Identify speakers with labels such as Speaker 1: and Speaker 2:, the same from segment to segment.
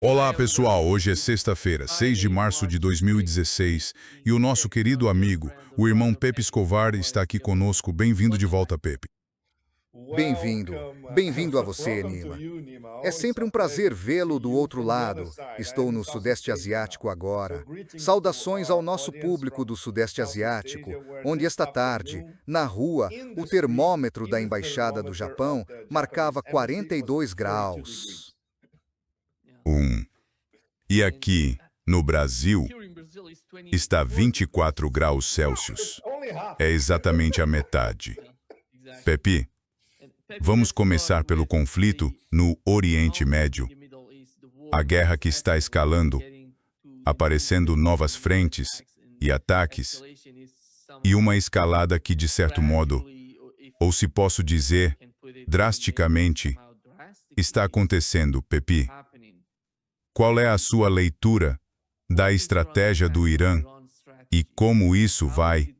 Speaker 1: Olá pessoal, hoje é sexta-feira, 6 de março de 2016 e o nosso querido amigo, o irmão Pepe Escobar, está aqui conosco. Bem-vindo de volta, Pepe.
Speaker 2: Bem-vindo. Bem-vindo a você, Nima. É sempre um prazer vê-lo do outro lado. Estou no Sudeste Asiático agora. Saudações ao nosso público do Sudeste Asiático, onde esta tarde, na rua, o termômetro da Embaixada do Japão marcava 42 graus.
Speaker 1: E aqui, no Brasil, está 24 graus Celsius. É exatamente a metade. Pepe, vamos começar pelo conflito no Oriente Médio. A guerra que está escalando, aparecendo novas frentes e ataques, e uma escalada que, de certo modo, ou se posso dizer, drasticamente, está acontecendo, Pepe. Qual é a sua leitura da estratégia do Irã e como isso vai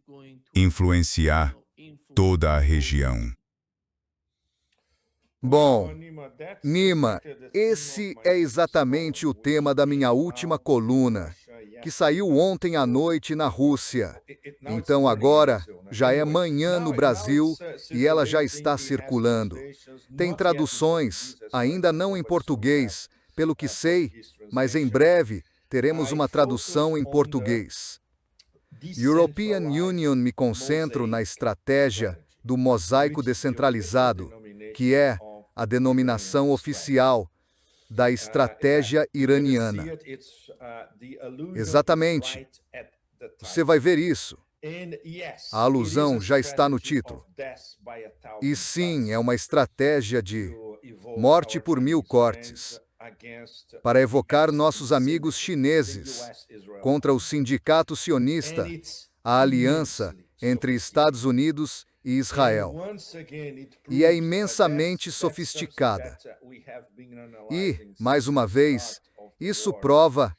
Speaker 1: influenciar toda a região?
Speaker 2: Bom, Nima, esse é exatamente o tema da minha última coluna, que saiu ontem à noite na Rússia. Então agora já é manhã no Brasil e ela já está circulando. Tem traduções, ainda não em português, pelo que sei, mas em breve teremos uma tradução em português. European Union me concentro na estratégia do mosaico descentralizado, que é a denominação oficial da estratégia iraniana. Exatamente. Você vai ver isso. A alusão já está no título. E sim, é uma estratégia de morte por 1000 cortes, para evocar nossos amigos chineses contra o sindicato sionista, a aliança entre Estados Unidos e Israel. E é imensamente sofisticada. E, mais uma vez, isso prova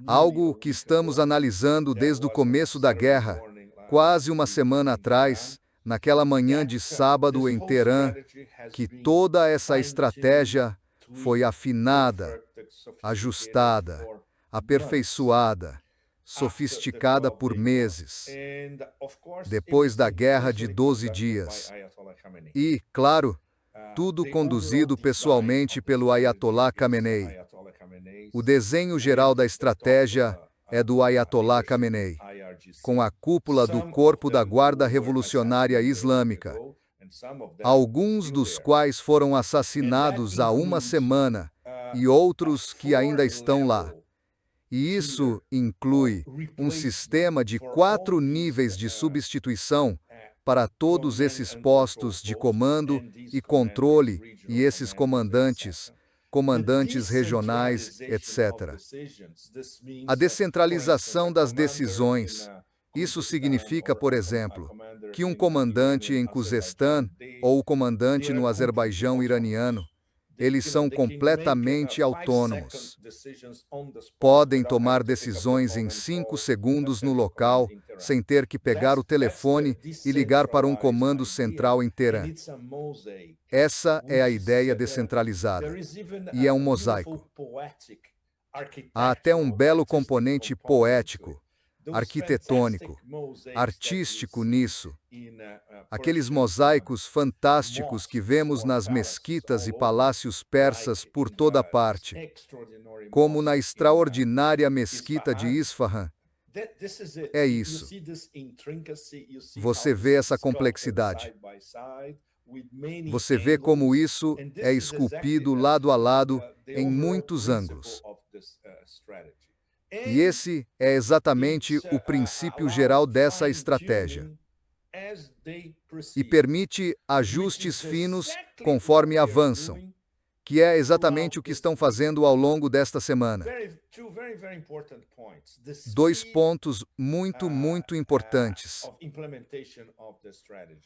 Speaker 2: algo que estamos analisando desde o começo da guerra, quase uma semana atrás, naquela manhã de sábado em Teherã, que toda essa estratégia foi afinada, ajustada, aperfeiçoada, sofisticada por meses, depois da Guerra de 12 Dias. E, claro, tudo conduzido pessoalmente pelo Ayatollah Khamenei. O desenho geral da estratégia é do Ayatollah Khamenei, com a cúpula do Corpo da Guarda Revolucionária Islâmica, alguns dos quais foram assassinados há uma semana e outros que ainda estão lá. E isso inclui um sistema de 4 níveis de substituição para todos esses postos de comando e controle e esses comandantes regionais, etc. A descentralização das decisões. Isso significa, por exemplo, que um comandante em Khuzestan ou o comandante no Azerbaijão iraniano, eles são completamente autônomos. Podem tomar decisões em 5 segundos no local, sem ter que pegar o telefone e ligar para um comando central em Teherã. Essa é a ideia descentralizada. E é um mosaico. Há até um belo componente poético, arquitetônico, artístico nisso. Aqueles mosaicos fantásticos que vemos nas mesquitas e palácios persas por toda parte, como na extraordinária mesquita de Isfahan. É isso. Você vê essa complexidade. Você vê como isso é esculpido lado a lado em muitos ângulos. E esse é exatamente o princípio geral dessa estratégia. E permite ajustes finos conforme avançam, que é exatamente o que estão fazendo ao longo desta semana. 2 pontos muito importantes.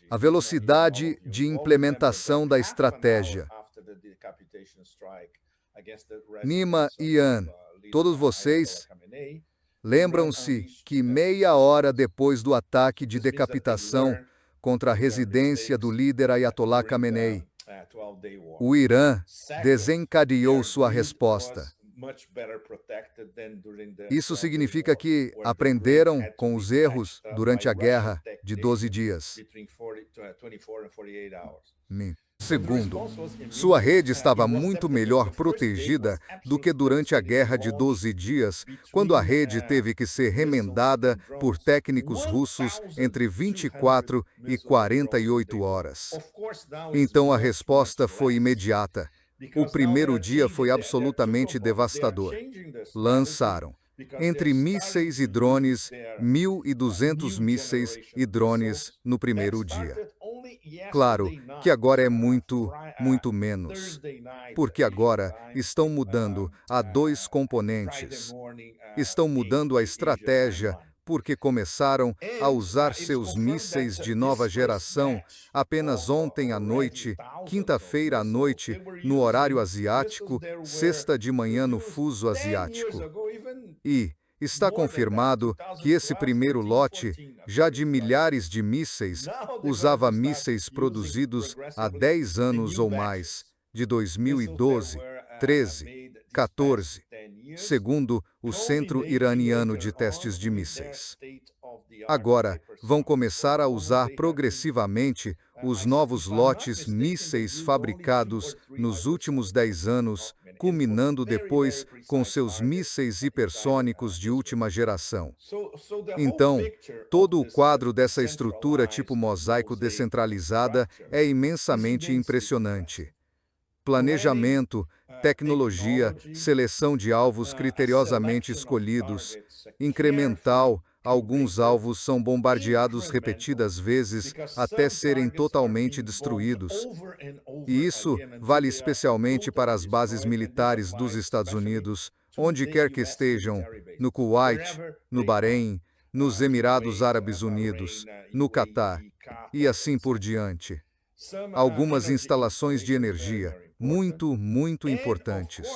Speaker 2: A velocidade de implementação da estratégia. Nima e Ian, todos vocês lembram-se que meia hora depois do ataque de decapitação contra a residência do líder Ayatollah Khamenei, o Irã desencadeou sua resposta. Isso significa que aprenderam com os erros durante a guerra de 12 dias. Segundo, sua rede estava muito melhor protegida do que durante a guerra de 12 dias, quando a rede teve que ser remendada por técnicos russos entre 24 e 48 horas. Então a resposta foi imediata. O primeiro dia foi absolutamente devastador. Lançaram, entre mísseis e drones, 1.200 mísseis e drones no primeiro dia. Claro que agora é muito menos, porque agora estão mudando a 2 componentes. Estão mudando a estratégia porque começaram a usar seus mísseis de nova geração apenas ontem à noite, quinta-feira à noite, no horário asiático, sexta de manhã no fuso asiático. E está confirmado que esse primeiro lote, já de milhares de mísseis, usava mísseis produzidos há 10 anos ou mais, de 2012, 13, 14, segundo o Centro Iraniano de Testes de Mísseis. Agora, vão começar a usar progressivamente os novos lotes mísseis fabricados nos últimos 10 anos, culminando depois com seus mísseis hipersônicos de última geração. Então, todo o quadro dessa estrutura tipo mosaico descentralizada é imensamente impressionante. Planejamento, tecnologia, seleção de alvos criteriosamente escolhidos, incremental, alguns alvos são bombardeados repetidas vezes até serem totalmente destruídos. E isso vale especialmente para as bases militares dos Estados Unidos, onde quer que estejam, no Kuwait, no Bahrein, nos Emirados Árabes Unidos, no Catar, e assim por diante. Algumas instalações de energia muito importantes.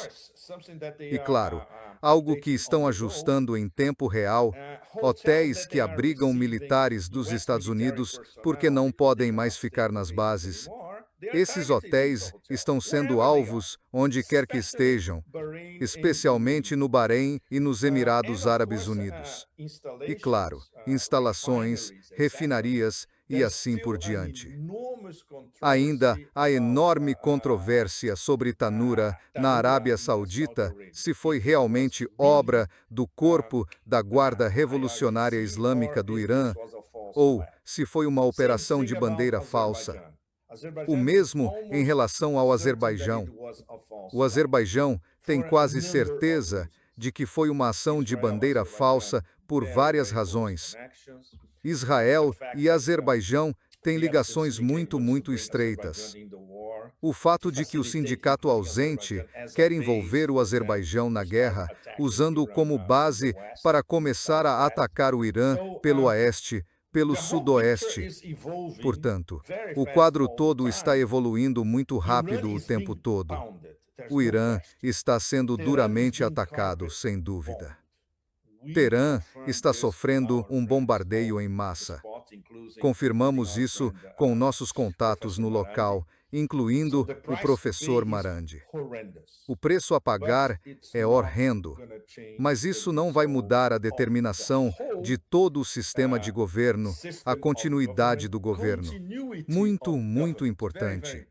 Speaker 2: E claro, algo que estão ajustando em tempo real, hotéis que abrigam militares dos Estados Unidos porque não podem mais ficar nas bases. Esses hotéis estão sendo alvos onde quer que estejam, especialmente no Bahrein e nos Emirados Árabes Unidos. E claro, instalações, refinarias e assim por diante. Ainda há enorme controvérsia sobre Tanura, na Arábia Saudita, se foi realmente obra do corpo da Guarda Revolucionária Islâmica do Irã ou se foi uma operação de bandeira falsa. O mesmo em relação ao Azerbaijão. O Azerbaijão tem quase certeza de que foi uma ação de bandeira falsa por várias razões. Israel e Azerbaijão têm ligações muito estreitas. O fato de que o sindicato ausente quer envolver o Azerbaijão na guerra, usando-o como base para começar a atacar o Irã pelo oeste, pelo sudoeste. Portanto, o quadro todo está evoluindo muito rápido o tempo todo. O Irã está sendo duramente atacado, sem dúvida. Teherã está sofrendo um bombardeio em massa. Confirmamos isso com nossos contatos no local, incluindo o professor Marandi. O preço a pagar é horrendo, mas isso não vai mudar a determinação de todo o sistema de governo, a continuidade do governo. Muito importante.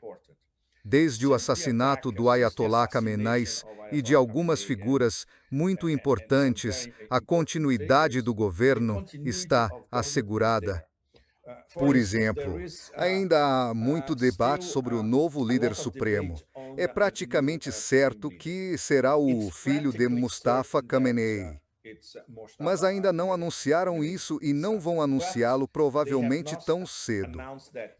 Speaker 2: Desde o assassinato do Ayatollah Khamenei e de algumas figuras muito importantes, a continuidade do governo está assegurada. Por exemplo, ainda há muito debate sobre o novo líder supremo. É praticamente certo que será o filho de Mustafa Khamenei. Mas ainda não anunciaram isso e não vão anunciá-lo provavelmente tão cedo.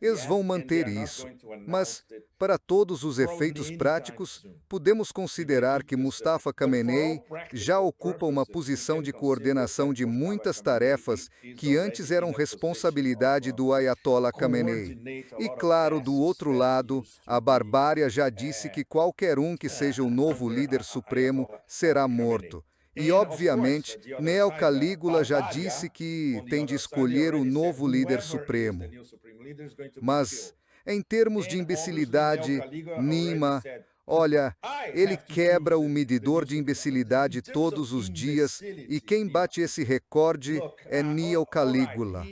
Speaker 2: Eles vão manter isso, mas, para todos os efeitos práticos, podemos considerar que Mustafa Khamenei já ocupa uma posição de coordenação de muitas tarefas que antes eram responsabilidade do Ayatollah Khamenei. E claro, do outro lado, a barbárie já disse que qualquer um que seja o novo líder supremo será morto. E, obviamente, Neo Calígula já disse que tem de escolher o novo líder supremo. Mas, em termos de imbecilidade, Nima, Olha, ele quebra o medidor de imbecilidade todos os dias e quem bate esse recorde é Neo Calígula.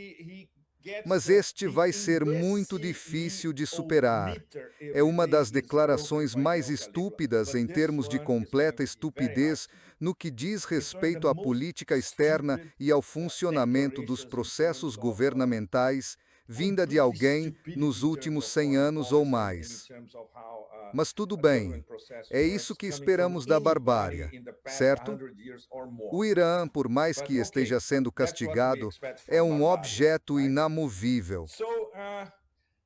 Speaker 2: Mas este vai ser muito difícil de superar. É uma das declarações mais estúpidas em termos de completa estupidez no que diz respeito à política externa e ao funcionamento dos processos governamentais, vinda de alguém nos últimos 100 anos ou mais. Mas tudo bem, é isso que esperamos da barbárie, certo? O Irã, por mais que esteja sendo castigado, é um objeto inamovível.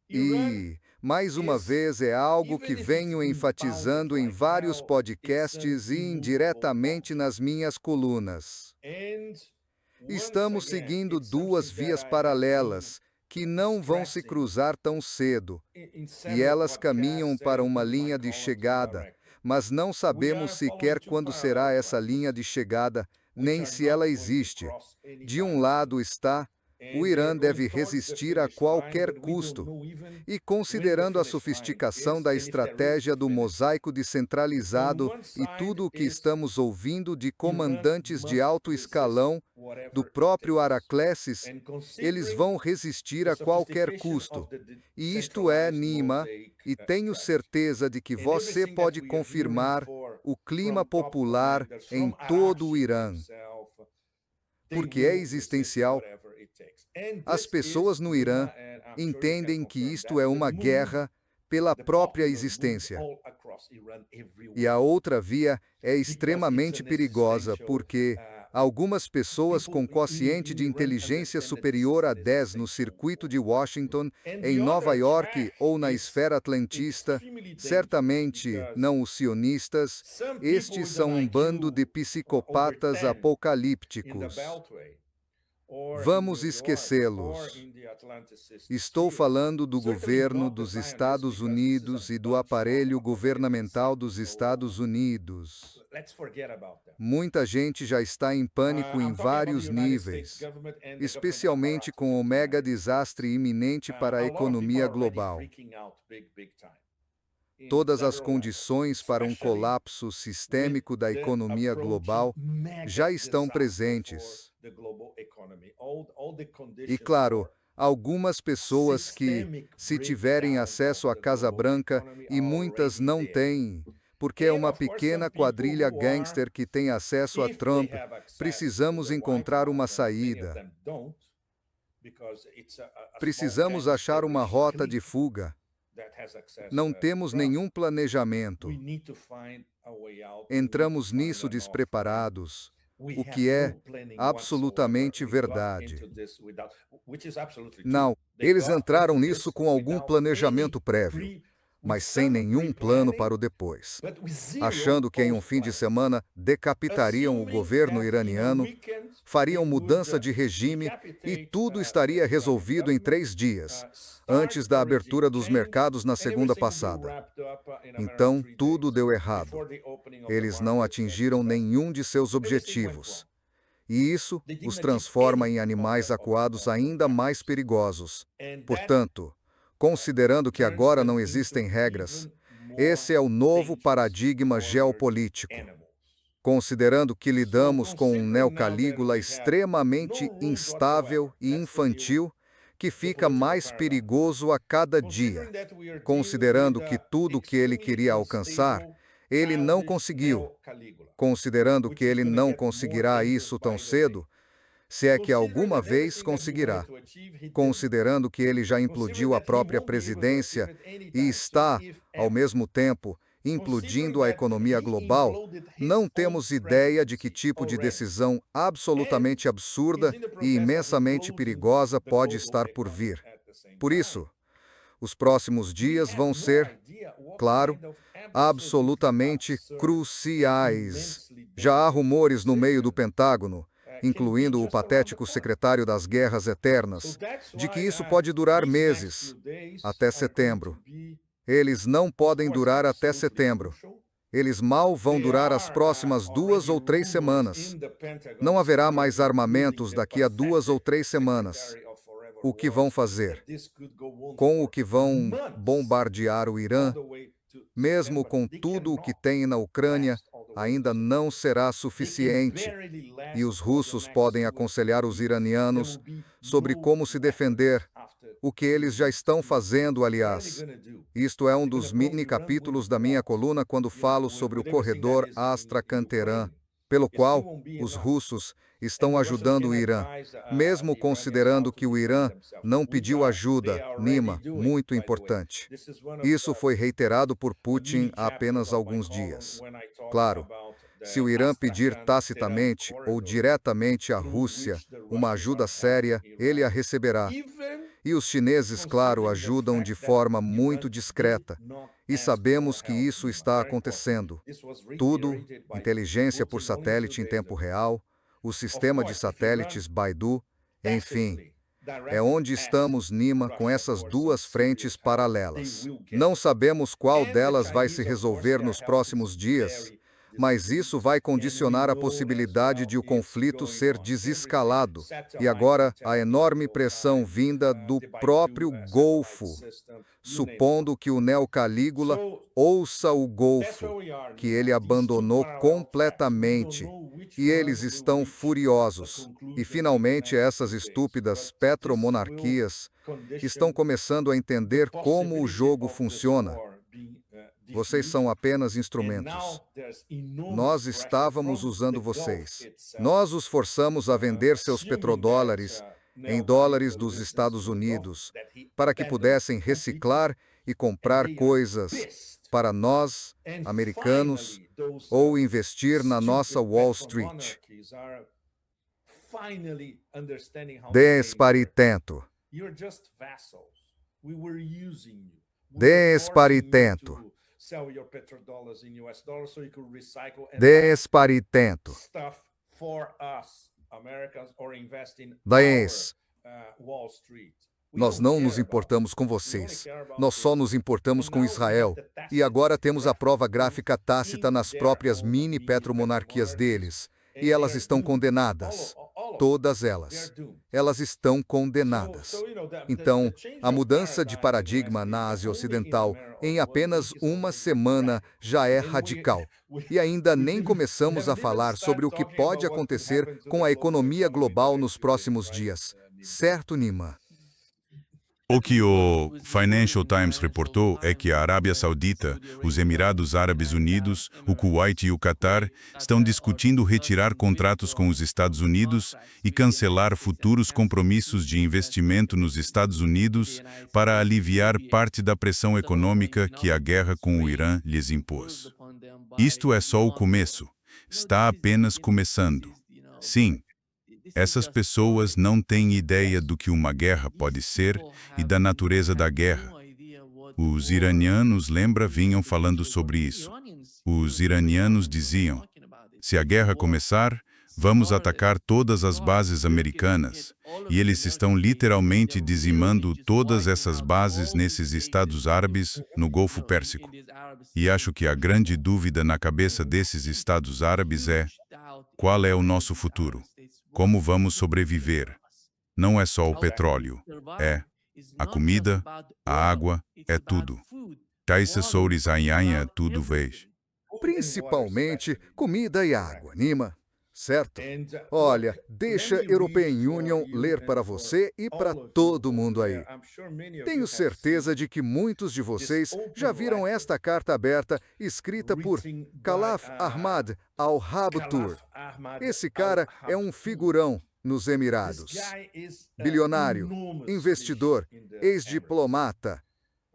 Speaker 2: E, mais uma vez, é algo que venho enfatizando em vários podcasts e indiretamente nas minhas colunas. Estamos seguindo duas vias paralelas, que não vão se cruzar tão cedo, e elas caminham para uma linha de chegada, mas não sabemos sequer quando será essa linha de chegada, nem se ela existe. De um lado está, o Irã deve resistir a qualquer custo. E considerando a sofisticação da estratégia do mosaico descentralizado e tudo o que estamos ouvindo de comandantes de alto escalão, do próprio Araclesis, eles vão resistir a qualquer custo. E isto é, Nima, e tenho certeza de que você pode confirmar o clima popular em todo o Irã, porque é existencial. As pessoas no Irã entendem que isto é uma guerra pela própria existência. E a outra via é extremamente perigosa, porque algumas pessoas com quociente de inteligência superior a 10 no circuito de Washington, em Nova York ou na esfera atlantista, certamente não os sionistas, estes são um bando de psicopatas apocalípticos. Vamos esquecê-los. Estou falando do governo dos Estados Unidos e do aparelho governamental dos Estados Unidos. Muita gente já está em pânico em vários níveis, especialmente com o mega desastre iminente para a economia global. Todas as condições para um colapso sistêmico da economia global já estão presentes. E, claro, algumas pessoas que, se tiverem acesso à Casa Branca, e muitas não têm, porque é uma pequena quadrilha gangster que tem acesso a Trump, precisamos encontrar uma saída. Precisamos achar uma rota de fuga. Não temos nenhum planejamento. Entramos nisso despreparados, o que é absolutamente verdade. Não, eles entraram nisso com algum planejamento prévio, mas sem nenhum plano para o depois, achando que em um fim de semana decapitariam o governo iraniano, fariam mudança de regime e tudo estaria resolvido em 3 dias, antes da abertura dos mercados na segunda passada. Então, tudo deu errado. Eles não atingiram nenhum de seus objetivos. E isso os transforma em animais acuados ainda mais perigosos. Portanto, considerando que agora não existem regras, esse é o novo paradigma geopolítico. Considerando que lidamos com um neocalígula extremamente instável e infantil, que fica mais perigoso a cada dia. Considerando que tudo o que ele queria alcançar, ele não conseguiu. Considerando que ele não conseguirá isso tão cedo, se é que alguma vez conseguirá. Considerando que ele já implodiu a própria presidência e está, ao mesmo tempo, implodindo a economia global, não temos ideia de que tipo de decisão absolutamente absurda e imensamente perigosa pode estar por vir. Por isso, os próximos dias vão ser, claro, absolutamente cruciais. Já há rumores no meio do Pentágono, incluindo o patético secretário das Guerras Eternas, de que isso pode durar meses, até setembro. Eles não podem durar até setembro. Eles mal vão durar as próximas 2 ou 3 semanas. Não haverá mais armamentos daqui a 2 ou 3 semanas. O que vão fazer? Com o que vão bombardear o Irã, mesmo com tudo o que tem na Ucrânia, ainda não será suficiente. E os russos podem aconselhar os iranianos sobre como se defender, o que eles já estão fazendo, aliás. Isto é um dos mini-capítulos da minha coluna quando falo sobre o corredor Astrakhan-Teherã, pelo qual os russos estão ajudando o Irã, mesmo considerando que o Irã não pediu ajuda, Nima, muito importante. Isso foi reiterado por Putin há apenas alguns dias. Claro, se o Irã pedir tacitamente ou diretamente à Rússia uma ajuda séria, ele a receberá. E os chineses, claro, ajudam de forma muito discreta. E sabemos que isso está acontecendo. Tudo, inteligência por satélite em tempo real, o sistema de satélites Baidu, enfim. É onde estamos, Nima, com essas duas frentes paralelas. Não sabemos qual delas vai se resolver nos próximos dias, mas isso vai condicionar a possibilidade de o conflito ser desescalado. E agora, a enorme pressão vinda do próprio Golfo, supondo que o Neo-Calígula ouça o Golfo, que ele abandonou completamente, e eles estão furiosos. E, finalmente, essas estúpidas petromonarquias estão começando a entender como o jogo funciona. Vocês são apenas instrumentos. Nós estávamos usando vocês. Nós os forçamos a vender seus petrodólares em dólares dos Estados Unidos, para que pudessem reciclar e comprar coisas para nós, americanos, ou investir na nossa Wall Street. Desparitento. Desparitento. Desparitento. Nós não nos importamos com vocês. Nós só nos importamos com Israel. E agora temos a prova gráfica tácita nas próprias mini-petromonarquias deles. E elas estão condenadas. Todas elas. Elas estão condenadas. Então, a mudança de paradigma na Ásia Ocidental em apenas uma semana já é radical. E ainda nem começamos a falar sobre o que pode acontecer com a economia global nos próximos dias. Certo, Nima?
Speaker 1: O que o Financial Times reportou é que a Arábia Saudita, os Emirados Árabes Unidos, o Kuwait e o Catar estão discutindo retirar contratos com os Estados Unidos e cancelar futuros compromissos de investimento nos Estados Unidos para aliviar parte da pressão econômica que a guerra com o Irã lhes impôs. Isto é só o começo. Está apenas começando. Sim. Essas pessoas não têm ideia do que uma guerra pode ser e da natureza da guerra. Os iranianos, vinham falando sobre isso. Os iranianos diziam, se a guerra começar, vamos atacar todas as bases americanas. E eles estão literalmente dizimando todas essas bases nesses estados árabes, no Golfo Pérsico. E acho que a grande dúvida na cabeça desses estados árabes é, qual é o nosso futuro? Como vamos sobreviver? Não é só o petróleo, é a comida, a água, é tudo. Tudo vez.
Speaker 2: Principalmente comida e água, Nima. Certo? Olha, deixa European Union ler para você e para todo mundo aí. Tenho certeza de que muitos de vocês já viram esta carta aberta escrita por Khalaf Ahmad al-Habtoor. Esse cara é um figurão nos Emirados. Bilionário, investidor, ex-diplomata,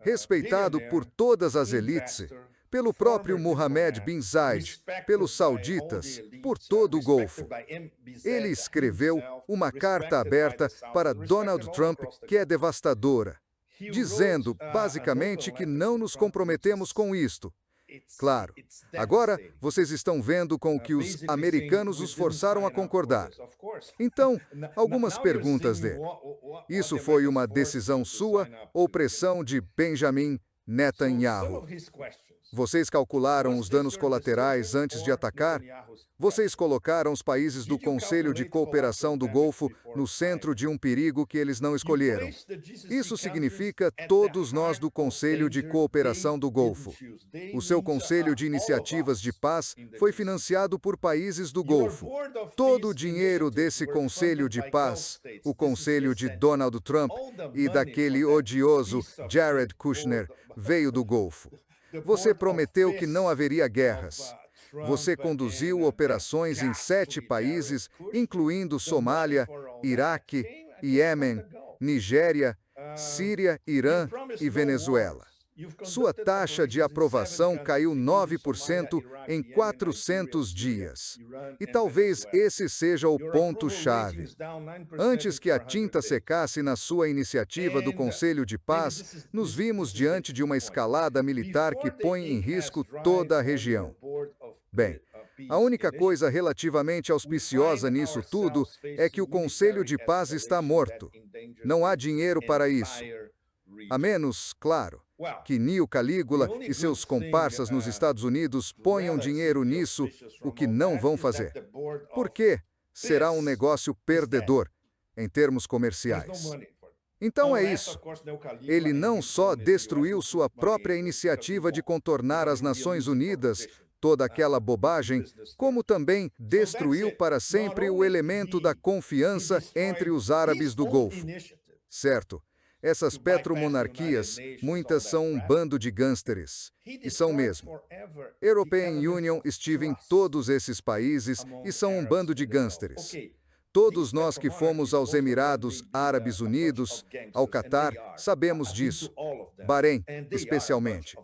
Speaker 2: respeitado por todas as elites, pelo próprio Mohammed bin Zayed, pelos sauditas, por todo o Golfo. Ele escreveu uma carta aberta para Donald Trump que é devastadora, dizendo, basicamente, que não nos comprometemos com isto. Claro, agora vocês estão vendo com o que os americanos os forçaram a concordar. Então, algumas perguntas dele. Isso foi uma decisão sua ou pressão de Benjamin Netanyahu? Vocês calcularam os danos colaterais antes de atacar? Vocês colocaram os países do Conselho de Cooperação do Golfo no centro de um perigo que eles não escolheram. Isso significa todos nós do Conselho de Cooperação do Golfo. O seu Conselho de Iniciativas de Paz foi financiado por países do Golfo. Todo o dinheiro desse Conselho de Paz, o Conselho de Donald Trump e daquele odioso Jared Kushner, veio do Golfo. Você prometeu que não haveria guerras. Você conduziu operações em 7 países, incluindo Somália, Iraque, Iêmen, Nigéria, Síria, Irã e Venezuela. Sua taxa de aprovação caiu 9% em 400 dias. E talvez esse seja o ponto-chave. Antes que a tinta secasse na sua iniciativa do Conselho de Paz, nos vimos diante de uma escalada militar que põe em risco toda a região. Bem, a única coisa relativamente auspiciosa nisso tudo é que o Conselho de Paz está morto. Não há dinheiro para isso. A menos, claro, que Neo Calígula e seus comparsas nos Estados Unidos ponham dinheiro nisso, o que não vão fazer. Por quê? Será um negócio perdedor, em termos comerciais. Então é isso. Ele não só destruiu sua própria iniciativa de contornar as Nações Unidas, toda aquela bobagem, como também destruiu para sempre o elemento da confiança entre os árabes do Golfo. Certo? Essas petromonarquias, muitas são um bando de gangsters. E são mesmo. European Union estive em todos esses países e são um bando de gangsters. Todos nós que fomos aos Emirados Árabes Unidos, ao Catar, sabemos disso. Bahrein, especialmente.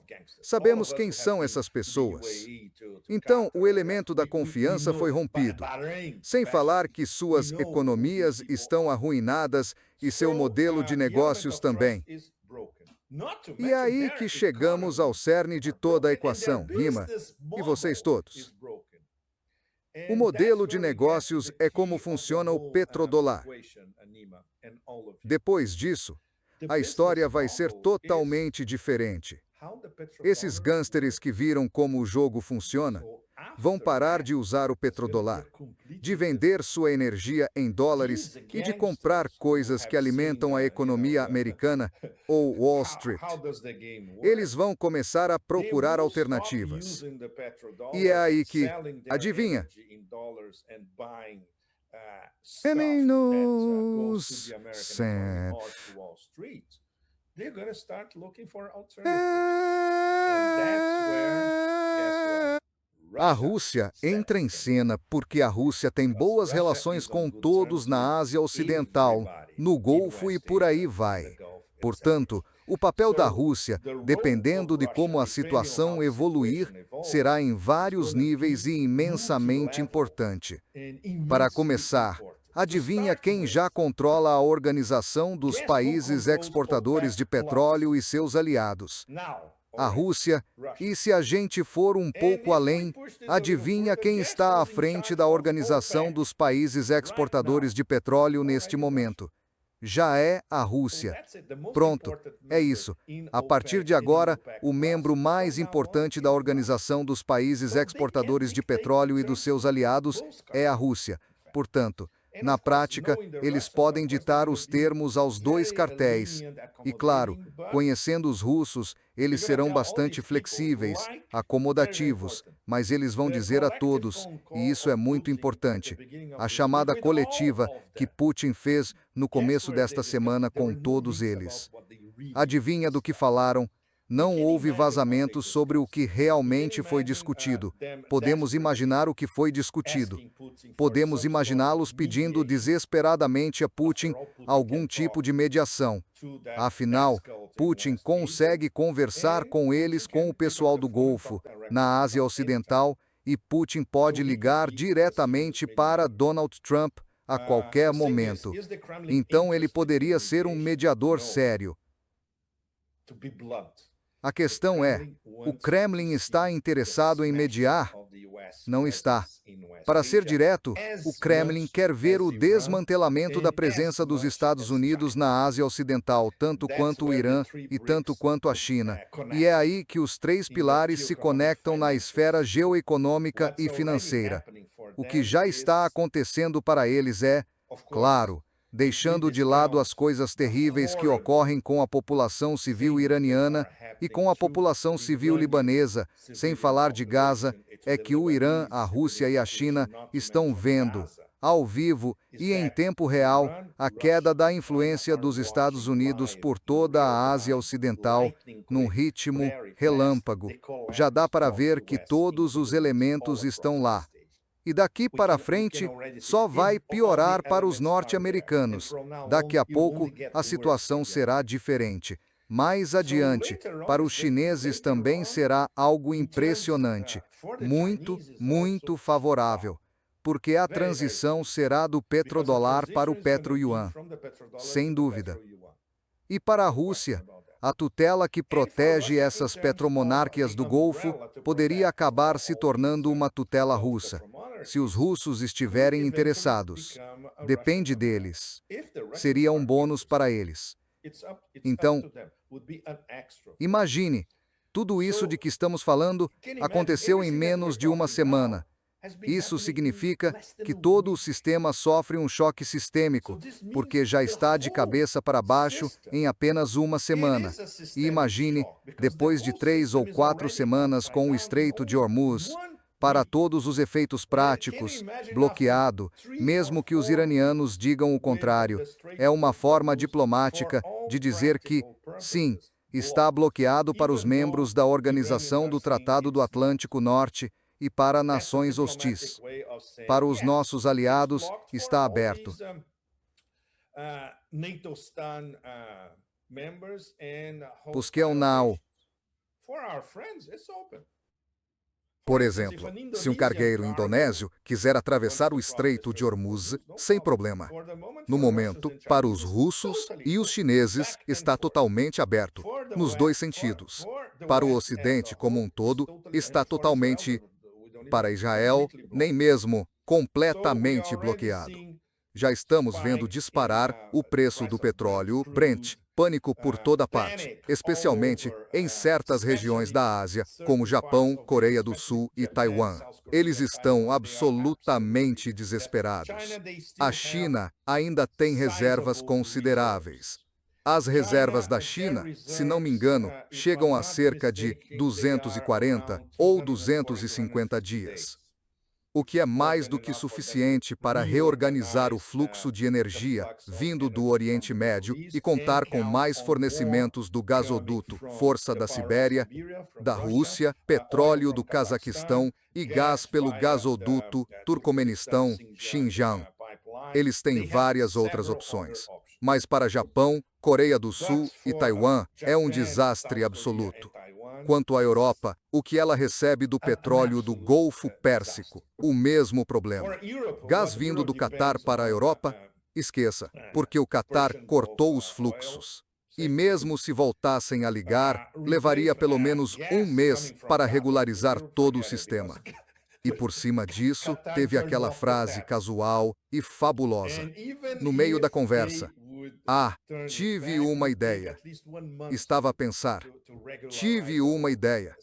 Speaker 2: Sabemos quem são essas pessoas. Então, o elemento da confiança foi rompido. Sem falar que suas economias estão arruinadas e seu modelo de negócios também. E é aí que chegamos ao cerne de toda a equação, Rima, e vocês todos. O modelo de negócios é como funciona o petrodólar. Depois disso, a história vai ser totalmente diferente. Esses gangsters que viram como o jogo funciona vão parar de usar o petrodólar, de vender sua energia em dólares e de comprar coisas que alimentam a economia americana ou Wall Street. Eles vão começar a procurar alternativas. E é aí que, adivinha? Menos a Rússia entra em cena porque a Rússia tem boas relações com todos na Ásia Ocidental, no Golfo e por aí vai. Portanto, o papel da Rússia, dependendo de como a situação evoluir, será em vários níveis e imensamente importante. Para começar, adivinha quem já controla a Organização dos Países Exportadores de Petróleo e seus aliados? A Rússia, e se a gente for um pouco além, adivinha quem está à frente da Organização dos Países Exportadores de Petróleo neste momento? Já é a Rússia. Pronto, é isso. A partir de agora, o membro mais importante da Organização dos Países Exportadores de Petróleo e dos seus aliados é a Rússia. Portanto, na prática, eles podem ditar os termos aos dois cartéis. E claro, conhecendo os russos, eles serão bastante flexíveis, acomodativos, mas eles vão dizer a todos, e isso é muito importante, a chamada coletiva que Putin fez no começo desta semana com todos eles. Adivinha do que falaram? Não houve vazamentos sobre o que realmente foi discutido. Podemos imaginar o que foi discutido. Podemos imaginá-los pedindo desesperadamente a Putin algum tipo de mediação. Afinal, Putin consegue conversar com eles com o pessoal do Golfo, na Ásia Ocidental, e Putin pode ligar diretamente para Donald Trump a qualquer momento. Então ele poderia ser um mediador sério. A questão é, o Kremlin está interessado em mediar? Não está. Para ser direto, o Kremlin quer ver o desmantelamento da presença dos Estados Unidos na Ásia Ocidental, tanto quanto o Irã e tanto quanto a China. E é aí que os três pilares se conectam na esfera geoeconômica e financeira. O que já está acontecendo para eles é, claro, deixando de lado as coisas terríveis que ocorrem com a população civil iraniana e com a população civil libanesa, sem falar de Gaza, é que o Irã, a Rússia e a China estão vendo, ao vivo e em tempo real, a queda da influência dos Estados Unidos por toda a Ásia Ocidental, num ritmo relâmpago. Já dá para ver que todos os elementos estão lá. E daqui para frente, só vai piorar para os norte-americanos. Daqui a pouco, a situação será diferente. Mais adiante, para os chineses também será algo impressionante. Muito, muito favorável. Porque a transição será do petrodólar para o petro-yuan. Sem dúvida. E para a Rússia, a tutela que protege essas petromonárquias do Golfo poderia acabar se tornando uma tutela russa, se os russos estiverem interessados. Depende deles. Seria um bônus para eles. Então, imagine, tudo isso de que estamos falando aconteceu em menos de uma semana. Isso significa que todo o sistema sofre um choque sistêmico, porque já está de cabeça para baixo em apenas uma semana. E imagine, depois de 3 ou 4 semanas com o Estreito de Hormuz, para todos os efeitos práticos, bloqueado, mesmo que os iranianos digam o contrário, é uma forma diplomática de dizer que, sim, está bloqueado para os membros da Organização do Tratado do Atlântico Norte e para nações hostis. Para os nossos aliados, está aberto. Puskelnau. Por exemplo, se um cargueiro indonésio quiser atravessar o Estreito de Hormuz, sem problema. No momento, para os russos e os chineses, está totalmente aberto, nos dois sentidos. Para o Ocidente como um todo, está totalmente. Para Israel, nem mesmo completamente bloqueado. Já estamos vendo disparar o preço do petróleo Brent, pânico por toda parte, especialmente em certas regiões da Ásia, como Japão, Coreia do Sul e Taiwan. Eles estão absolutamente desesperados. A China ainda tem reservas consideráveis. As reservas da China, se não me engano, chegam a cerca de 240 ou 250 dias. O que é mais do que suficiente para reorganizar o fluxo de energia vindo do Oriente Médio e contar com mais fornecimentos do gasoduto Força da Sibéria, da Rússia, petróleo do Cazaquistão e gás pelo gasoduto Turcomenistão, Xinjiang. Eles têm várias outras opções. Mas para Japão, Coreia do Sul e Taiwan é um desastre absoluto. Quanto à Europa, o que ela recebe do petróleo do Golfo Pérsico, o mesmo problema. Gás vindo do Catar para a Europa? Esqueça, porque o Catar cortou os fluxos. E mesmo se voltassem a ligar, levaria pelo menos um mês para regularizar todo o sistema. E por cima disso, teve aquela frase casual e fabulosa. No meio da conversa. Tive uma ideia. Estava a pensar. Tive uma ideia.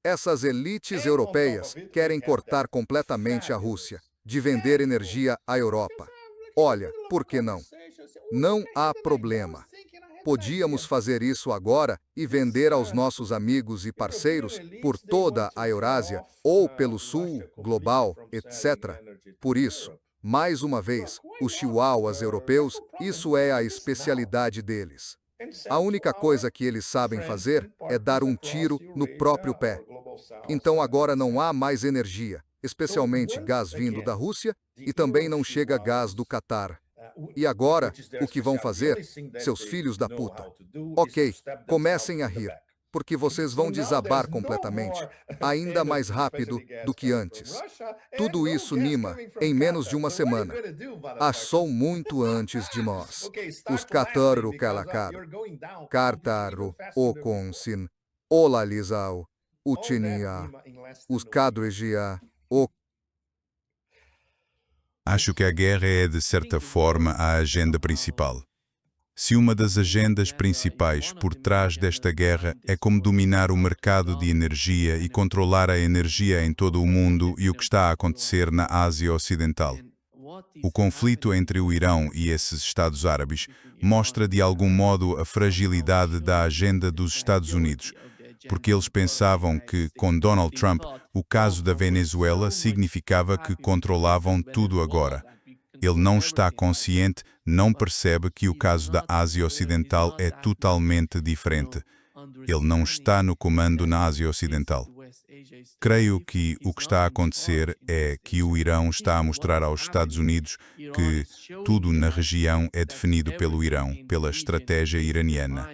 Speaker 2: Essas elites europeias querem cortar completamente a Rússia, de vender energia à Europa. Olha, por que não? Não há problema. Podíamos fazer isso agora e vender aos nossos amigos e parceiros por toda a Eurásia, ou pelo Sul, global, etc. Por isso, mais uma vez, os chihuahuas europeus, isso é a especialidade deles. A única coisa que eles sabem fazer é dar um tiro no próprio pé. Então agora não há mais energia, especialmente gás vindo da Rússia, e também não chega gás do Catar. E agora, o que vão fazer? Seus filhos da puta. Ok, comecem a rir, porque vocês vão desabar completamente, ainda mais rápido do que antes. Tudo isso, Nima, em menos de uma semana. Achou muito antes de nós. Os Kataru Kalakar, Kartaru, Okonsin, Olalizau, Utinia, os Kadregia,
Speaker 1: Acho que a guerra é, de certa forma, a agenda principal. Se uma das agendas principais por trás desta guerra é como dominar o mercado de energia e controlar a energia em todo o mundo e o que está a acontecer na Ásia Ocidental. O conflito entre o Irão e esses Estados Árabes mostra de algum modo a fragilidade da agenda dos Estados Unidos, porque eles pensavam que, com Donald Trump, o caso da Venezuela significava que controlavam tudo agora. Ele não está consciente, não percebe que o caso da Ásia Ocidental é totalmente diferente. Ele não está no comando na Ásia Ocidental. Creio que o que está a acontecer é que o Irão está a mostrar aos Estados Unidos que tudo na região é definido pelo Irão, pela estratégia iraniana.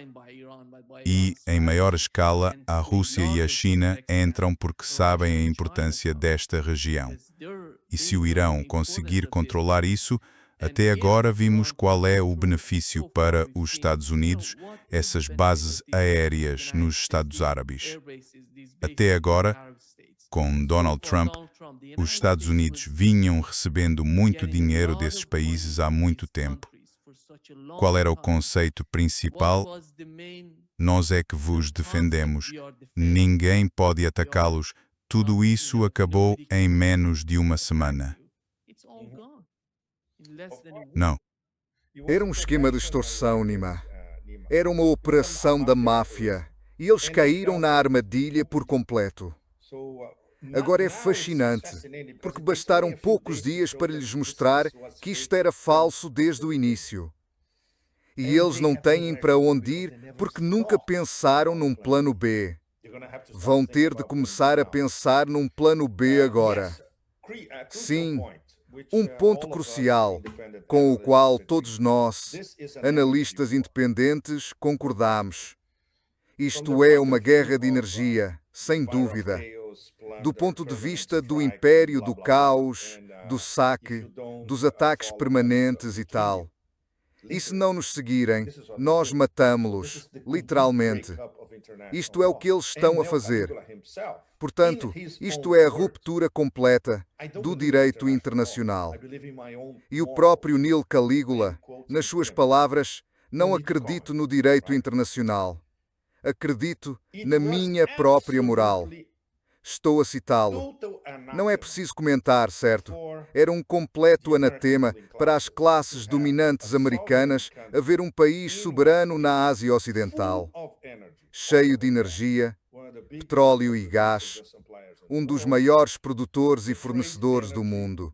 Speaker 1: E, em maior escala, a Rússia e a China entram porque sabem a importância desta região. E se o Irão conseguir controlar isso, até agora vimos qual é o benefício para os Estados Unidos, essas bases aéreas nos Estados Árabes. Até agora, com Donald Trump, os Estados Unidos vinham recebendo muito dinheiro desses países há muito tempo. Qual era o conceito principal? Nós é que vos defendemos. Ninguém pode atacá-los. Tudo isso acabou em menos de uma semana. Não.
Speaker 2: Era um esquema de extorsão, Nima. Era uma operação da máfia. E eles caíram na armadilha por completo. Agora é fascinante, porque bastaram poucos dias para lhes mostrar que isto era falso desde o início. E eles não têm para onde ir porque nunca pensaram num plano B. Vão ter de começar a pensar num plano B agora. Sim, um ponto crucial, com o qual todos nós, analistas independentes, concordamos. Isto é uma guerra de energia, sem dúvida. Do ponto de vista do império do caos, do saque, dos ataques permanentes e tal. E se não nos seguirem, nós matamo-los, literalmente. Isto é o que eles estão a fazer. Portanto, isto é a ruptura completa do direito internacional. E o próprio Neil Caligula, nas suas palavras, não acredito no direito internacional. Acredito na minha própria moral. Estou a citá-lo. Não é preciso comentar, certo? Era um completo anatema para as classes dominantes americanas haver um país soberano na Ásia Ocidental, cheio de energia, petróleo e gás, um dos maiores produtores e fornecedores do mundo,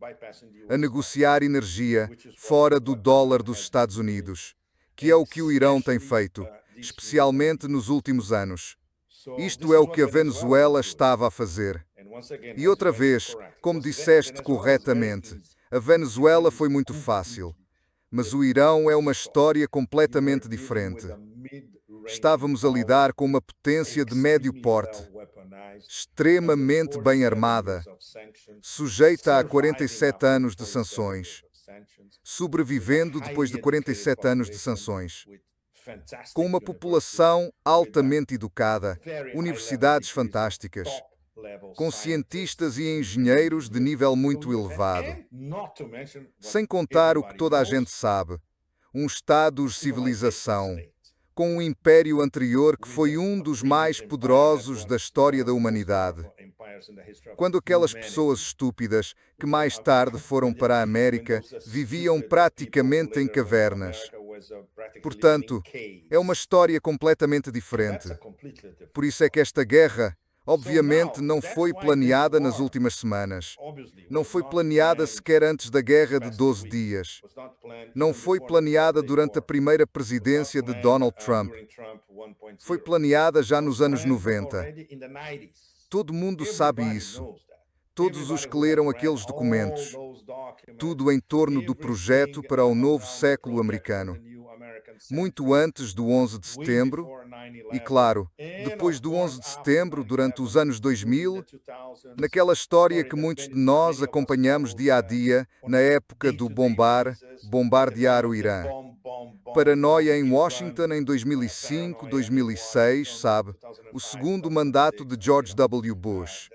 Speaker 2: a negociar energia fora do dólar dos Estados Unidos, que é o que o Irão tem feito, especialmente nos últimos anos. Isto é o que a Venezuela estava a fazer. E outra vez, como disseste corretamente, a Venezuela foi muito fácil. Mas o Irão é uma história completamente diferente. Estávamos a lidar com uma potência de médio porte, extremamente bem armada, sujeita a 47 anos de sanções, sobrevivendo depois de 47 anos de sanções. Com uma população altamente educada, universidades fantásticas, com cientistas e engenheiros de nível muito elevado. Sem contar o que toda a gente sabe, um Estado-civilização, com um império anterior que foi um dos mais poderosos da história da humanidade. Quando aquelas pessoas estúpidas, que mais tarde foram para a América, viviam praticamente em cavernas. Portanto, é uma história completamente diferente. Por isso é que esta guerra, obviamente, não foi planeada nas últimas semanas. Não foi planeada sequer antes da guerra de 12 dias. Não foi planeada durante a primeira presidência de Donald Trump. Foi planeada já nos anos 90. Todo mundo sabe isso. Todos os que leram aqueles documentos. Tudo em torno do projeto para o novo século americano. Muito antes do 11 de setembro, e claro, depois do 11 de setembro, durante os anos 2000, naquela história que muitos de nós acompanhamos dia a dia, na época do bombardear o Irã. Paranoia em Washington em 2005, 2006, sabe? O segundo mandato de George W. Bush.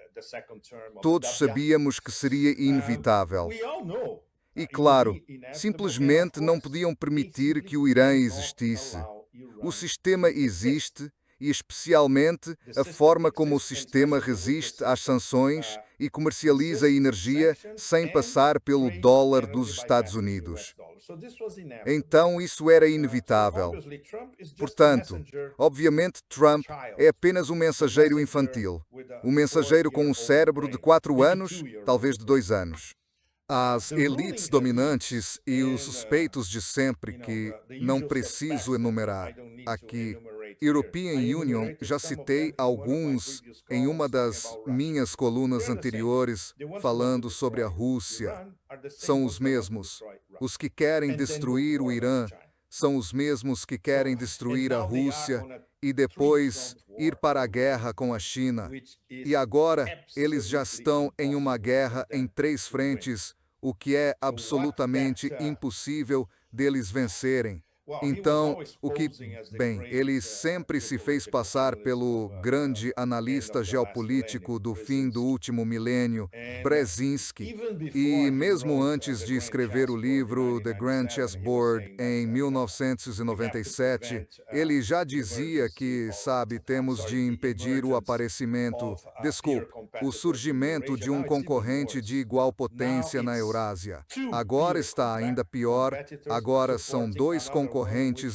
Speaker 2: Todos sabíamos que seria inevitável. E, claro, simplesmente não podiam permitir que o Irã existisse. O sistema existe, e especialmente a forma como o sistema resiste às sanções e comercializa energia sem passar pelo dólar dos Estados Unidos. Então, isso era inevitável. Portanto, obviamente, Trump é apenas um mensageiro infantil. Um mensageiro com um cérebro de 4 anos, talvez de 2 anos. As elites dominantes e os suspeitos de sempre que não preciso enumerar aqui. European Union, já citei alguns em uma das minhas colunas anteriores falando sobre a Rússia. São os mesmos. Os que querem destruir o Irã são os mesmos que querem destruir a Rússia e depois ir para a guerra com a China. E agora eles já estão em uma guerra em 3 frentes, o que é absolutamente impossível deles vencerem. Então, ele sempre se fez passar pelo grande analista geopolítico do fim do último milênio, Brzezinski, e mesmo antes de escrever o livro The Grand Chessboard em 1997, ele já dizia que, temos de impedir o o surgimento de um concorrente de igual potência na Eurásia. Agora está ainda pior, agora são 2 concorrentes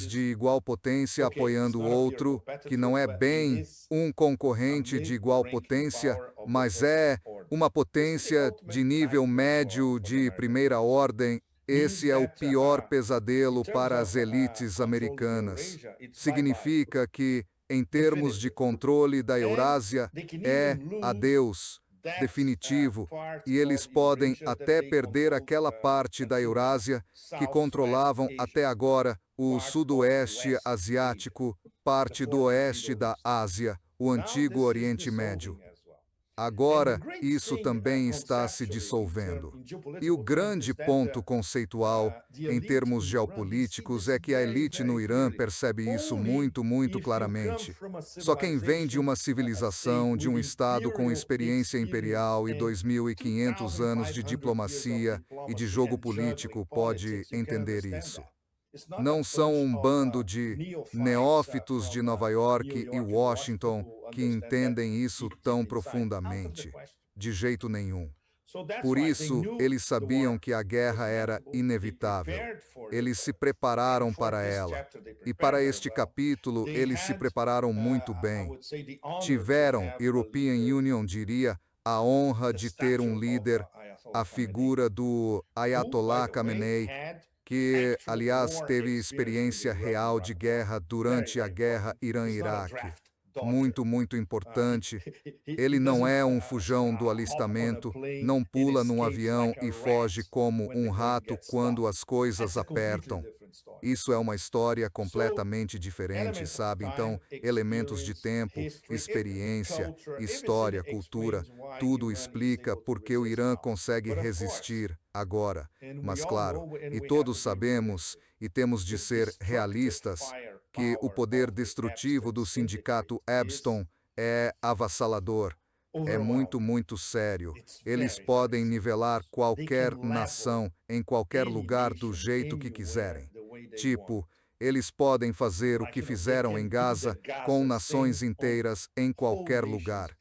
Speaker 2: de igual potência apoiando o outro, que não é bem um concorrente de igual potência, mas é uma potência de nível médio de primeira ordem. Esse é o pior pesadelo para as elites americanas. Significa que, em termos de controle da Eurásia, é adeus definitivo, e eles podem até perder aquela parte da Eurásia que controlavam até agora o sudoeste asiático, parte do oeste da Ásia, o antigo Oriente Médio. Agora, isso também está se dissolvendo. E o grande ponto conceitual, em termos geopolíticos, é que a elite no Irã percebe isso muito, muito claramente. Só quem vem de uma civilização, de um Estado com experiência imperial e 2.500 anos de diplomacia e de jogo político pode entender isso. Não são um bando de neófitos de Nova York e Washington que entendem isso tão profundamente. De jeito nenhum. Por isso, eles sabiam que a guerra era inevitável. Eles se prepararam para ela. E para este capítulo, eles se prepararam muito bem. Tiveram, European Union diria, a honra de ter um líder, a figura do Ayatollah Khamenei, que, aliás, teve experiência real de guerra durante a guerra Irã-Iraque. Muito, muito importante. Ele não é um fujão do alistamento, não pula num avião e foge como um rato quando as coisas apertam. Isso é uma história completamente diferente, Então, elementos de tempo, experiência, história, cultura, tudo explica por que o Irã consegue resistir agora. Mas, claro, e todos sabemos, e temos de ser realistas, que o poder destrutivo do sindicato Epstein é avassalador. É muito, muito sério. Eles podem nivelar qualquer nação em qualquer lugar do jeito que quiserem. Eles podem fazer o que fizeram em Gaza com nações inteiras em qualquer lugar.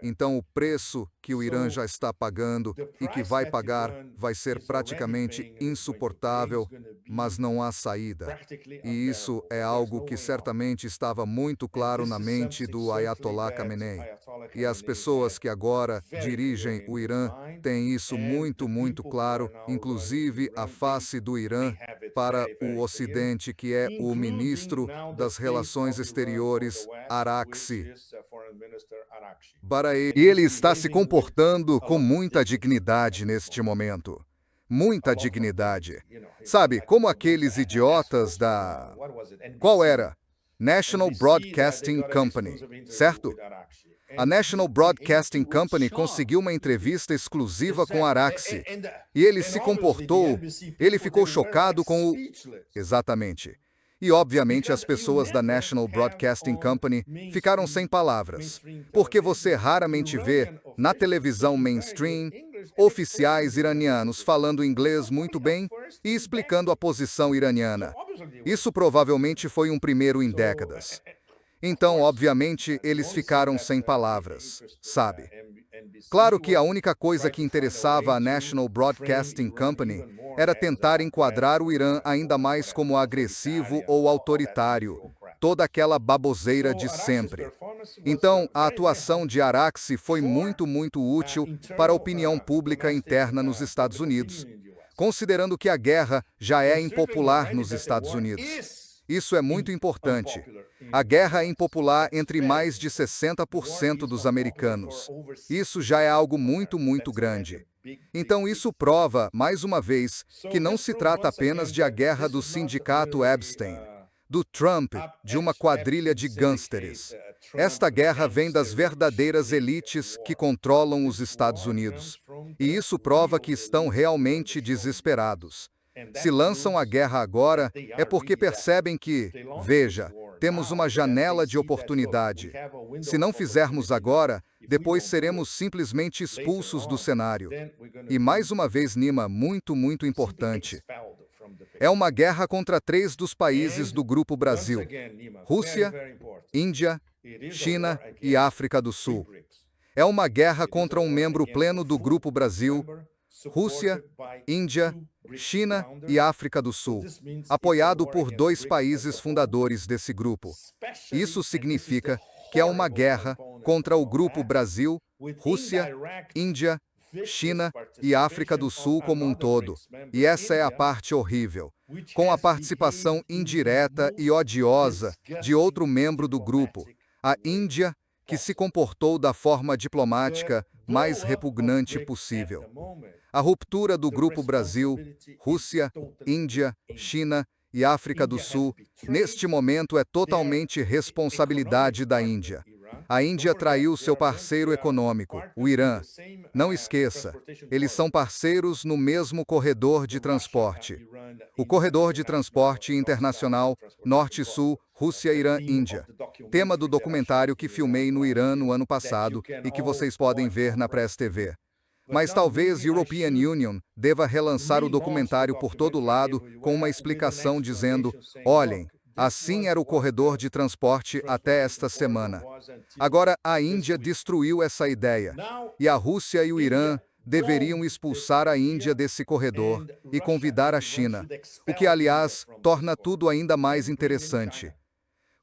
Speaker 2: Então, o preço que o Irã já está pagando e que vai pagar vai ser praticamente insuportável, mas não há saída. E isso é algo que certamente estava muito claro na mente do Ayatollah Khamenei. E as pessoas que agora dirigem o Irã têm isso muito, muito claro, inclusive a face do Irã para o Ocidente, que é o ministro das Relações Exteriores, Araghchi. E ele está se comportando com muita dignidade neste momento. Muita dignidade. Como aqueles idiotas da... Qual era? National Broadcasting Company, certo? A National Broadcasting Company conseguiu uma entrevista exclusiva com Araghchi. E ele se comportou, ele ficou chocado com o... Exatamente. E, obviamente, as pessoas da National Broadcasting Company ficaram sem palavras, porque você raramente vê, na televisão mainstream, oficiais iranianos falando inglês muito bem e explicando a posição iraniana. Isso provavelmente foi um primeiro em décadas. Então, obviamente, eles ficaram sem palavras, sabe? Claro que a única coisa que interessava a National Broadcasting Company era tentar enquadrar o Irã ainda mais como agressivo ou autoritário, toda aquela baboseira de sempre. Então, a atuação de Araghchi foi muito útil para a opinião pública interna nos Estados Unidos, considerando que a guerra já é impopular nos Estados Unidos. Isso é muito importante. A guerra é impopular entre mais de 60% dos americanos. Isso já é algo muito grande. Então isso prova, mais uma vez, que não se trata apenas de a guerra do sindicato Epstein, do Trump, de uma quadrilha de gangsters. Esta guerra vem das verdadeiras elites que controlam os Estados Unidos. E isso prova que estão realmente desesperados. Se lançam a guerra agora, é porque percebem que, veja, temos uma janela de oportunidade. Se não fizermos agora, depois seremos simplesmente expulsos do cenário. E mais uma vez, Nima, muito importante. É uma guerra contra 3 dos países do Grupo Brasil: Rússia, Índia, China e África do Sul. É uma guerra contra um membro pleno do Grupo Brasil: Rússia, Índia, China e África do Sul, apoiado por 2 países fundadores desse grupo. Isso significa que é uma guerra contra o Grupo Brasil, Rússia, Índia, China e África do Sul como um todo. E essa é a parte horrível, com a participação indireta e odiosa de outro membro do grupo, a Índia, que se comportou da forma diplomática mais repugnante possível. A ruptura do Grupo Brasil, Rússia, Índia, China e África do Sul, neste momento, é totalmente responsabilidade da Índia. A Índia traiu seu parceiro econômico, o Irã. Não esqueça, eles são parceiros no mesmo corredor de transporte. O corredor de transporte internacional Norte-Sul, Rússia, Irã, Índia. Tema do documentário que filmei no Irã no ano passado e que vocês podem ver na Press TV. Mas talvez European Union deva relançar o documentário por todo lado com uma explicação dizendo: olhem, assim era o corredor de transporte até esta semana. Agora a Índia destruiu essa ideia, e a Rússia e o Irã deveriam expulsar a Índia desse corredor e convidar a China, o que, aliás, torna tudo ainda mais interessante.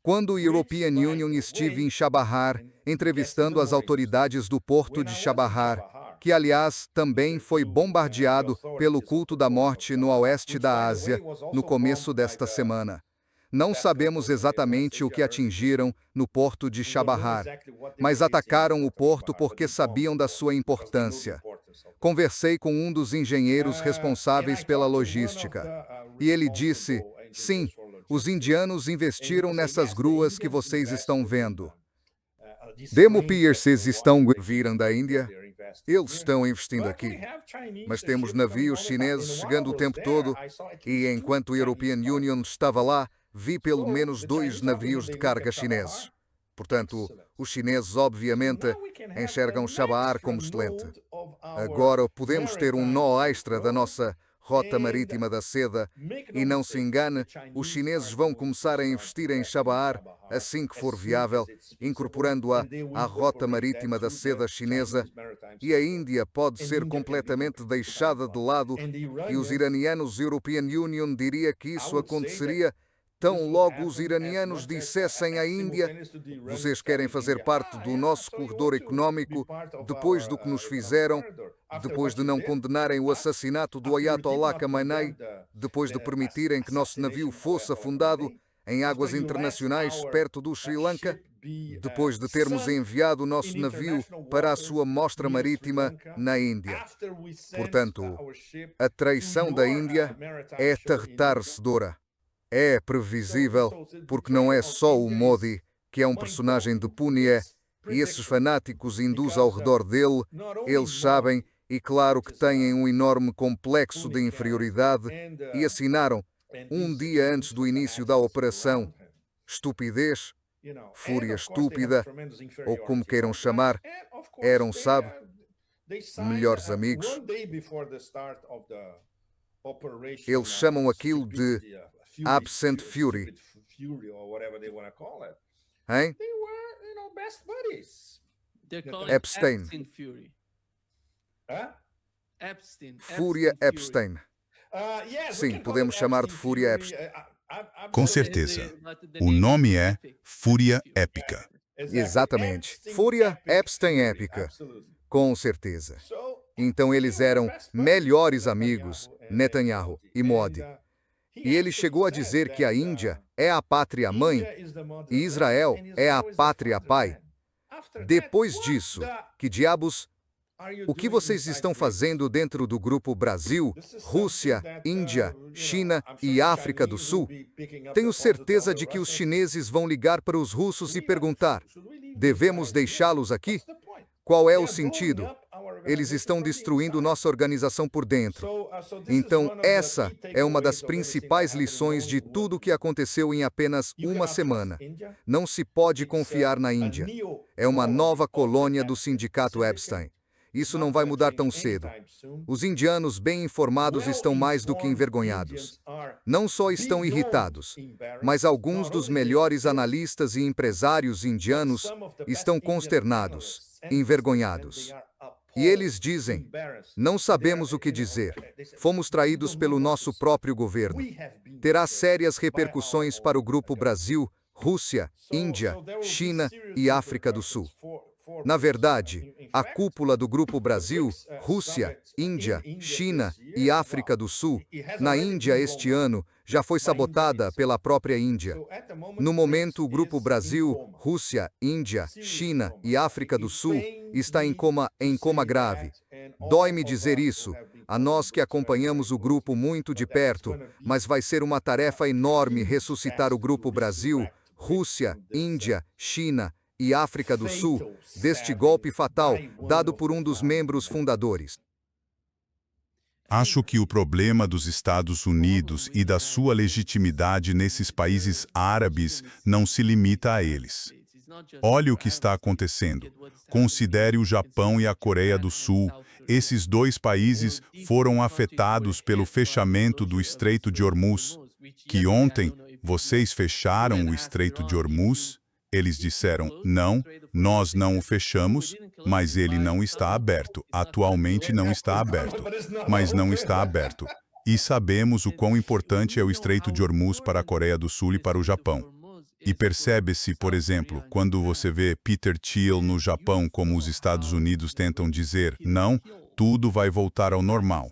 Speaker 2: Quando o European Union estive em Chabahar, entrevistando as autoridades do porto de Chabahar, que, aliás, também foi bombardeado pelo culto da morte no oeste da Ásia, no começo desta semana. Não sabemos exatamente o que atingiram no porto de Chabahar, mas atacaram o porto porque sabiam da sua importância. Conversei com um dos engenheiros responsáveis pela logística, e ele disse: sim, os indianos investiram nessas gruas que vocês estão vendo. Demo Pierces estão viram da Índia? Eles estão investindo aqui. Mas temos navios chineses chegando o tempo todo, e enquanto o European Union estava lá, vi pelo menos 2 navios de carga chineses. Portanto, os chineses obviamente enxergam Chabahar como excelente. Agora podemos ter um nó extra da nossa rota marítima da seda, e não se engane, os chineses vão começar a investir em Chabahar assim que for viável, incorporando-a à rota marítima da seda chinesa, e a Índia pode ser completamente deixada de lado, e os iranianos European Union diria que isso aconteceria tão logo os iranianos dissessem à Índia: vocês querem fazer parte do nosso corredor econômico depois do que nos fizeram, depois de não condenarem o assassinato do Ayatollah Khamenei, depois de permitirem que nosso navio fosse afundado em águas internacionais perto do Sri Lanka, depois de termos enviado o nosso navio para a sua mostra marítima na Índia. Portanto, a traição da Índia é tartarecedora. É previsível, porque não é só o Modi, que é um personagem de Punia, e esses fanáticos hindus ao redor dele, eles sabem, e claro que têm um enorme complexo de inferioridade, e assinaram, Um dia antes do início da operação, estupidez, fúria estúpida, ou como queiram chamar, eram, sabe, melhores amigos. Eles chamam aquilo de absent fury. Hein? Epstein. Fúria Epstein. Sim, podemos chamar de fúria Epstein.
Speaker 1: Com certeza. O nome é Fúria Épica.
Speaker 2: Exatamente. Fúria Epstein épica. Com certeza. Então eles eram melhores amigos, Netanyahu e Modi. E ele chegou a dizer que a Índia é a pátria-mãe e Israel é a pátria-pai. Depois disso, que diabos? O que vocês estão fazendo dentro do grupo Brasil, Rússia, Índia, China e África do Sul? Tenho certeza de que os chineses vão ligar para os russos e perguntar: devemos deixá-los aqui? Qual é o sentido? Eles estão destruindo nossa organização por dentro. Então, essa é uma das principais lições de tudo o que aconteceu em apenas uma semana. Não se pode confiar na Índia. É uma nova colônia do sindicato Epstein. Isso não vai mudar tão cedo. Os indianos bem informados estão mais do que envergonhados. Não só estão irritados, mas alguns dos melhores analistas e empresários indianos estão consternados, envergonhados. E eles dizem: não sabemos o que dizer. Fomos traídos pelo nosso próprio governo. Terá sérias repercussões para o Grupo Brasil, Rússia, Índia, China e África do Sul. Na verdade, a cúpula do Grupo Brasil, Rússia, Índia, China e África do Sul, na Índia este ano, já foi sabotada pela própria Índia. No momento, o Grupo Brasil, Rússia, Índia, China e África do Sul está em coma grave. Dói-me dizer isso, a nós que acompanhamos o grupo muito de perto, mas vai ser uma tarefa enorme ressuscitar o Grupo Brasil, Rússia, Índia, China e África do Sul, deste golpe fatal dado por um dos membros fundadores.
Speaker 1: Acho que o problema dos Estados Unidos e da sua legitimidade nesses países árabes não se limita a eles. Olhe o que está acontecendo. Considere o Japão e a Coreia do Sul. Esses dois países foram afetados pelo fechamento do Estreito de Hormuz. Que ontem vocês fecharam o Estreito de Hormuz? Eles disseram: não, nós não o fechamos, mas ele não está aberto. Atualmente não está aberto, mas não está aberto. E sabemos o quão importante é o Estreito de Hormuz para a Coreia do Sul e para o Japão. E percebe-se, por exemplo, quando você vê Peter Thiel no Japão, como os Estados Unidos tentam dizer: não, tudo vai voltar ao normal.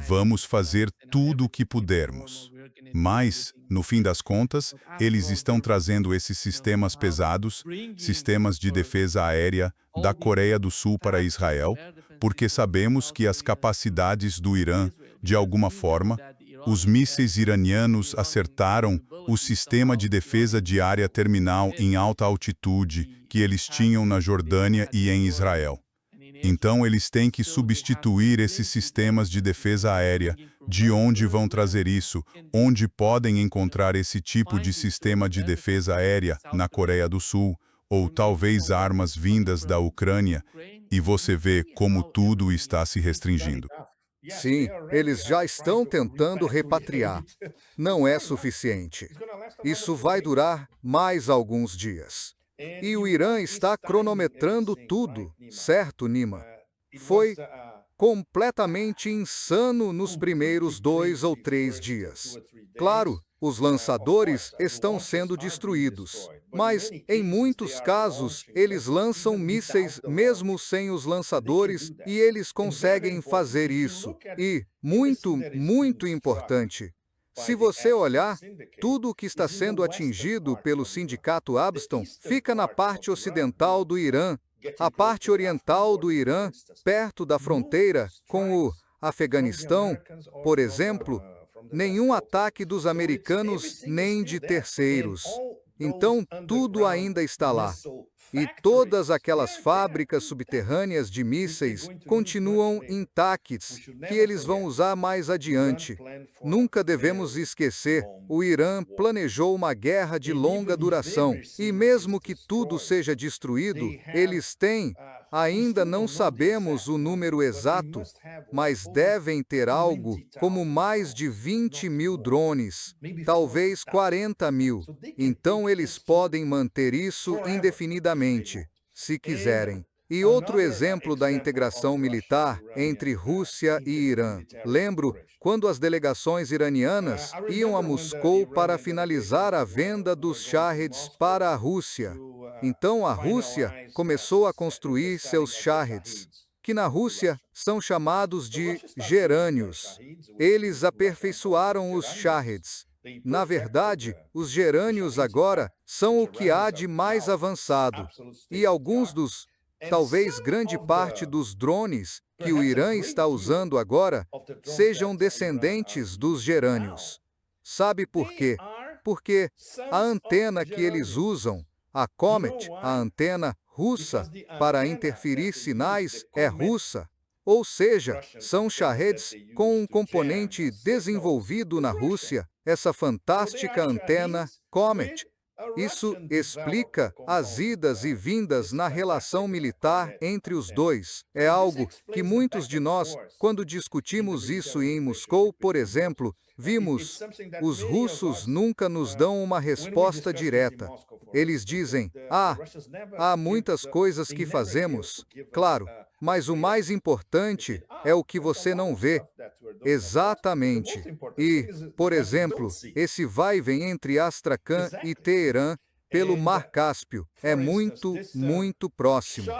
Speaker 1: Vamos fazer tudo o que pudermos. Mas, no fim das contas, eles estão trazendo esses sistemas pesados, sistemas de defesa aérea, da Coreia do Sul para Israel, porque sabemos que as capacidades do Irã, de alguma forma, os mísseis iranianos acertaram o sistema de defesa de área terminal em alta altitude que eles tinham na Jordânia e em Israel. Então, eles têm que substituir esses sistemas de defesa aérea. De onde vão trazer isso? Onde podem encontrar esse tipo de sistema de defesa aérea? Na Coreia do Sul, ou talvez armas vindas da Ucrânia, e você vê como tudo está se restringindo.
Speaker 2: Sim, eles já estão tentando repatriar. Não é suficiente. Isso vai durar mais alguns dias. E o Irã está cronometrando tudo, certo, Nima? Foi completamente insano nos primeiros 2 ou 3 dias. Claro, os lançadores estão sendo destruídos, mas, em muitos casos, eles lançam mísseis mesmo sem os lançadores e eles conseguem fazer isso. E, muito importante, se você olhar, tudo o que está sendo atingido pelo sindicato Abston fica na parte ocidental do Irã. A parte oriental do Irã, perto da fronteira com o Afeganistão, por exemplo, nenhum ataque dos americanos nem de terceiros. Então, tudo ainda está lá. E todas aquelas fábricas subterrâneas de mísseis continuam intactas, que eles vão usar mais adiante. Nunca devemos esquecer, o Irã planejou uma guerra de longa duração, e mesmo que tudo seja destruído, eles têm, ainda não sabemos o número exato, mas devem ter algo como mais de 20 mil drones, talvez 40 mil. Então eles podem manter isso indefinidamente, se quiserem. E outro exemplo da integração militar entre Rússia e Irã. Lembro quando as delegações iranianas iam a Moscou para finalizar a venda dos Shaheds para a Rússia. Então a Rússia começou a construir seus Shaheds, que na Rússia são chamados de gerânios. Eles aperfeiçoaram os Shaheds. Na verdade, os gerânios agora são o que há de mais avançado. E alguns talvez grande parte dos drones que o Irã está usando agora sejam descendentes dos gerânios. Sabe por quê? Porque a antena que eles usam, a Comet, a antena russa, para interferir sinais, é russa. Ou seja, são Shaheds com um componente desenvolvido na Rússia, essa fantástica antena Comet. Isso explica as idas e vindas na relação militar entre os dois. É algo que muitos de nós, quando discutimos isso em Moscou, por exemplo, vimos. Os russos nunca nos dão uma resposta direta. Eles dizem, há muitas coisas que fazemos. Claro, mas o mais importante é o que você não vê. Exatamente. E, por exemplo, esse vai e vem entre Astracan e Teherã pelo Mar Cáspio é muito, muito próximo.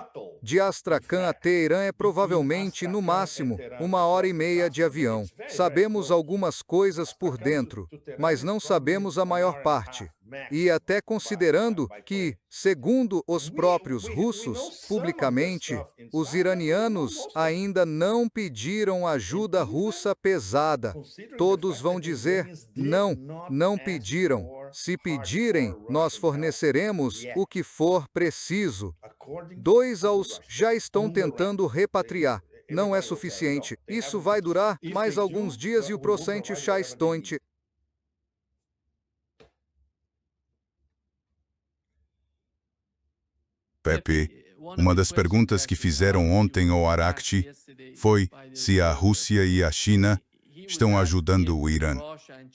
Speaker 2: De Astracan a Teherã é provavelmente, no máximo, 1h30 de avião. Sabemos algumas coisas por dentro, mas não sabemos a maior parte. E até considerando que, segundo os próprios russos, publicamente, os iranianos ainda não pediram ajuda russa pesada. Todos vão dizer, não pediram. Se pedirem, nós forneceremos o que for preciso. 2 aos já estão tentando repatriar. Não é suficiente. Isso vai durar mais alguns dias e o processo já está.
Speaker 1: Pepe, uma das perguntas que fizeram ontem ao Arakchi foi se a Rússia e a China estão ajudando o Irã.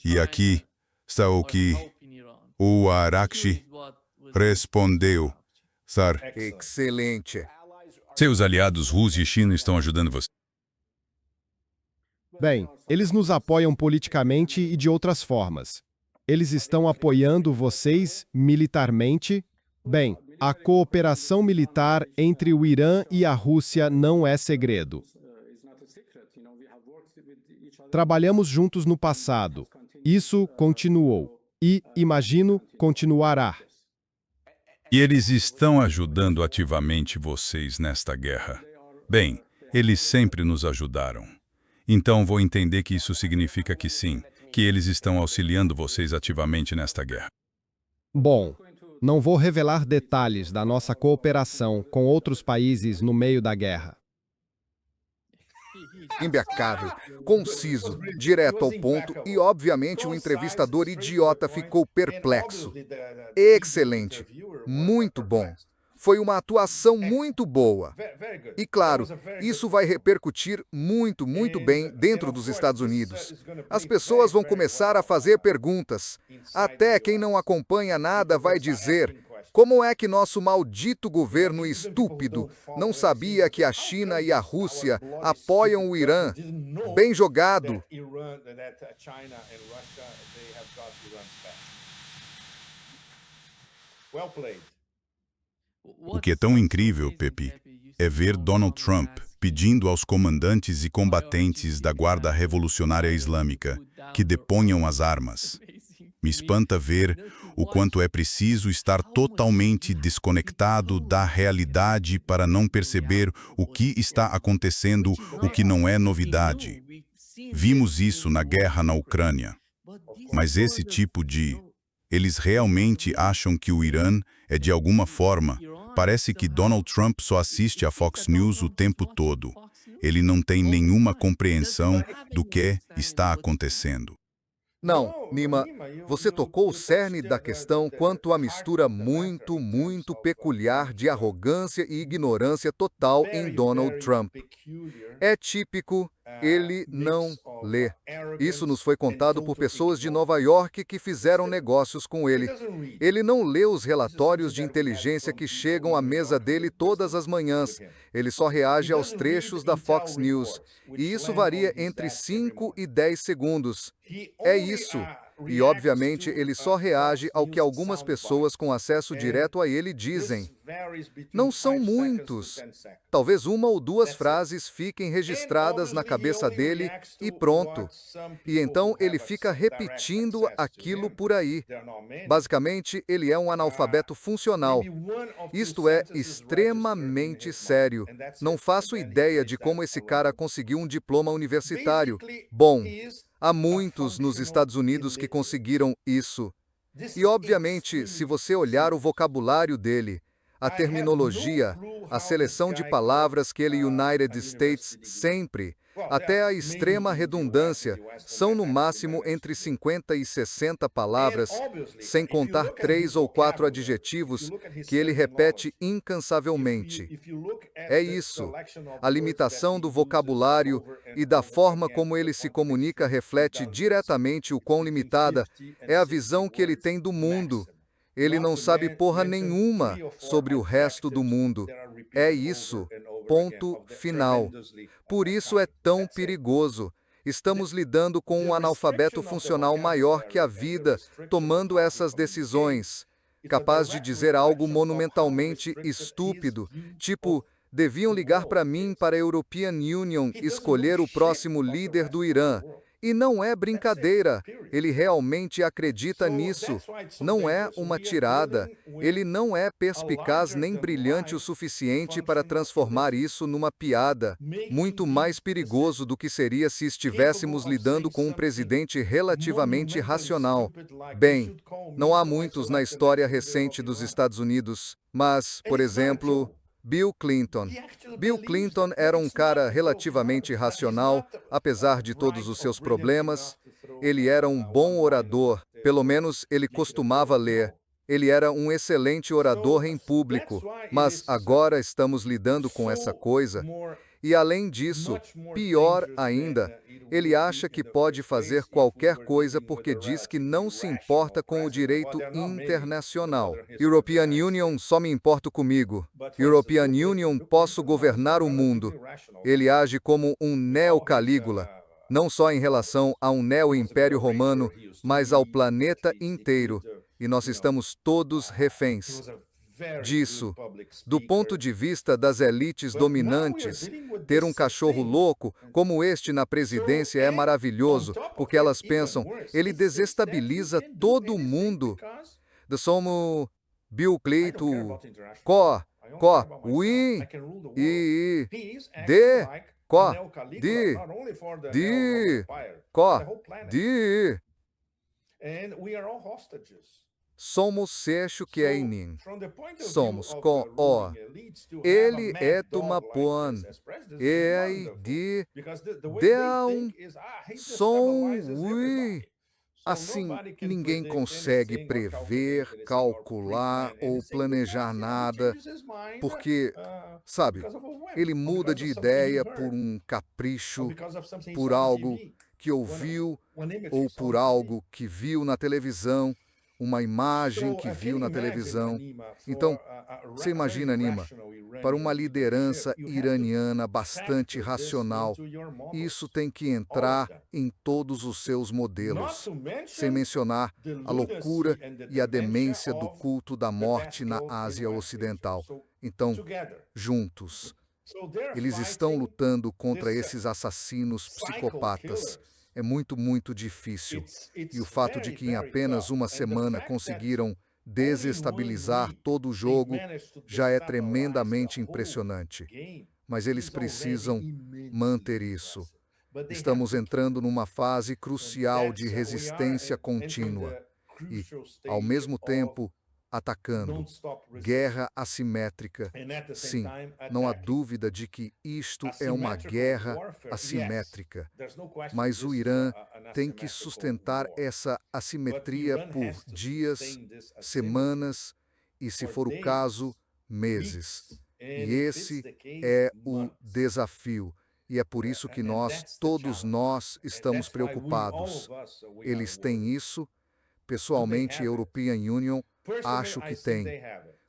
Speaker 1: E aqui está o que o Arakchi respondeu. Sir,
Speaker 2: Excelente.
Speaker 3: Seus aliados Rússia e China estão ajudando você.
Speaker 4: Bem, eles nos apoiam politicamente e de outras formas. Eles estão apoiando vocês militarmente? Bem, a cooperação militar entre o Irã e a Rússia não é segredo. Trabalhamos juntos no passado. Isso continuou. E, imagino, continuará.
Speaker 3: E eles estão ajudando ativamente vocês nesta guerra. Bem, eles sempre nos ajudaram. Então vou entender que isso significa que sim, que eles estão auxiliando vocês ativamente nesta guerra.
Speaker 4: Bom, não vou revelar detalhes da nossa cooperação com outros países no meio da guerra.
Speaker 2: Implacável, conciso, direto ao ponto e, obviamente, o entrevistador idiota ficou perplexo. Excelente. Muito bom. Foi uma atuação muito boa. E, claro, isso vai repercutir muito, muito bem dentro dos Estados Unidos. As pessoas vão começar a fazer perguntas. Até quem não acompanha nada vai dizer: como é que nosso maldito governo estúpido não sabia que a China e a Rússia apoiam o Irã? Bem jogado.
Speaker 1: o que é tão incrível, Pepe, é ver Donald Trump pedindo aos comandantes e combatentes da Guarda Revolucionária Islâmica que deponham as armas. Me espanta ver o quanto é preciso estar totalmente desconectado da realidade para não perceber o que está acontecendo, o que não é novidade. Vimos isso na guerra na Ucrânia. Mas esse tipo de Eles realmente acham que o Irã é de alguma forma. Parece que Donald Trump só assiste a Fox News o tempo todo. Ele não tem nenhuma compreensão do que está acontecendo.
Speaker 2: Não, Nima, você tocou o cerne da questão quanto à mistura muito peculiar de arrogância e ignorância total em Donald Trump. É típico, ele não lê. Isso nos foi contado por pessoas de Nova York que fizeram negócios com ele. Ele não lê os relatórios de inteligência que chegam à mesa dele todas as manhãs. Ele só reage aos trechos da Fox News. E isso varia entre 5 e 10 segundos. É isso. E, obviamente, ele só reage ao que algumas pessoas com acesso direto a ele dizem. Não são muitos. Talvez uma ou duas frases fiquem registradas na cabeça dele e pronto. E então ele fica repetindo aquilo por aí. Basicamente, ele é um analfabeto funcional. Isto é extremamente sério. Não faço ideia de como esse cara conseguiu um diploma universitário. Bom, há muitos nos Estados Unidos que conseguiram isso. E, obviamente, se você olhar o vocabulário dele, a terminologia, a seleção de palavras que ele United States sempre, até a extrema redundância, são no máximo entre 50 e 60 palavras, sem contar 3 ou 4 adjetivos que ele repete incansavelmente. É isso. A limitação do vocabulário e da forma como ele se comunica reflete diretamente o quão limitada é a visão que ele tem do mundo. Ele não sabe porra nenhuma sobre o resto do mundo. É isso. Ponto final. Por isso é tão perigoso. Estamos lidando com um analfabeto funcional maior que a vida, tomando essas decisões. Capaz de dizer algo monumentalmente estúpido, tipo, deviam ligar para mim para a European Union escolher o próximo líder do Irã. E não é brincadeira, ele realmente acredita nisso. Não é uma tirada. Ele não é perspicaz nem brilhante o suficiente para transformar isso numa piada. Muito mais perigoso do que seria se estivéssemos lidando com um presidente relativamente racional. Bem, não há muitos na história recente dos Estados Unidos, mas, por exemplo, Bill Clinton. Bill Clinton era um cara relativamente racional, apesar de todos os seus problemas. Ele era um bom orador, pelo menos ele costumava ler. Ele era um excelente orador em público, mas agora estamos lidando com essa coisa. E além disso, pior ainda, ele acha que pode fazer qualquer coisa porque diz que não se importa com o direito internacional. European Union, só me importo comigo. European Union, posso governar o mundo. Ele age como um neo-Calígula, não só em relação a um neo-império romano, mas ao planeta inteiro. E nós estamos todos reféns disso. Do ponto de vista das elites dominantes, ter um cachorro louco como este na presidência é maravilhoso, porque elas pensam, ele desestabiliza todo mundo. Somos Bill Clinton, win, e, de, de. Somos seixo que é inin. Somos co-o. Ele é tumapuan. De som, ui. Assim, ninguém consegue prever, calcular ou planejar nada, porque, sabe, ele muda de ideia por um capricho, por algo que ouviu ou por algo que viu na televisão, uma imagem que viu na televisão. Então, você imagina, Nima, para uma liderança iraniana bastante racional, isso tem que entrar em todos os seus modelos, sem mencionar a loucura e a demência do culto da morte na Ásia Ocidental. Então, juntos, eles estão lutando contra esses assassinos psicopatas. É muito difícil. E o fato de que em apenas uma semana conseguiram desestabilizar todo o jogo já é tremendamente impressionante. Mas eles precisam manter isso. Estamos entrando numa fase crucial de resistência contínua. e, ao mesmo tempo, atacando. Guerra assimétrica. Sim, não há dúvida de que isto é uma guerra assimétrica. Mas o Irã tem que sustentar essa assimetria por dias, semanas e, se for o caso, meses. E esse é o desafio. E é por isso que todos nós, estamos preocupados. Eles têm isso. Pessoalmente, European Union, acho que tem.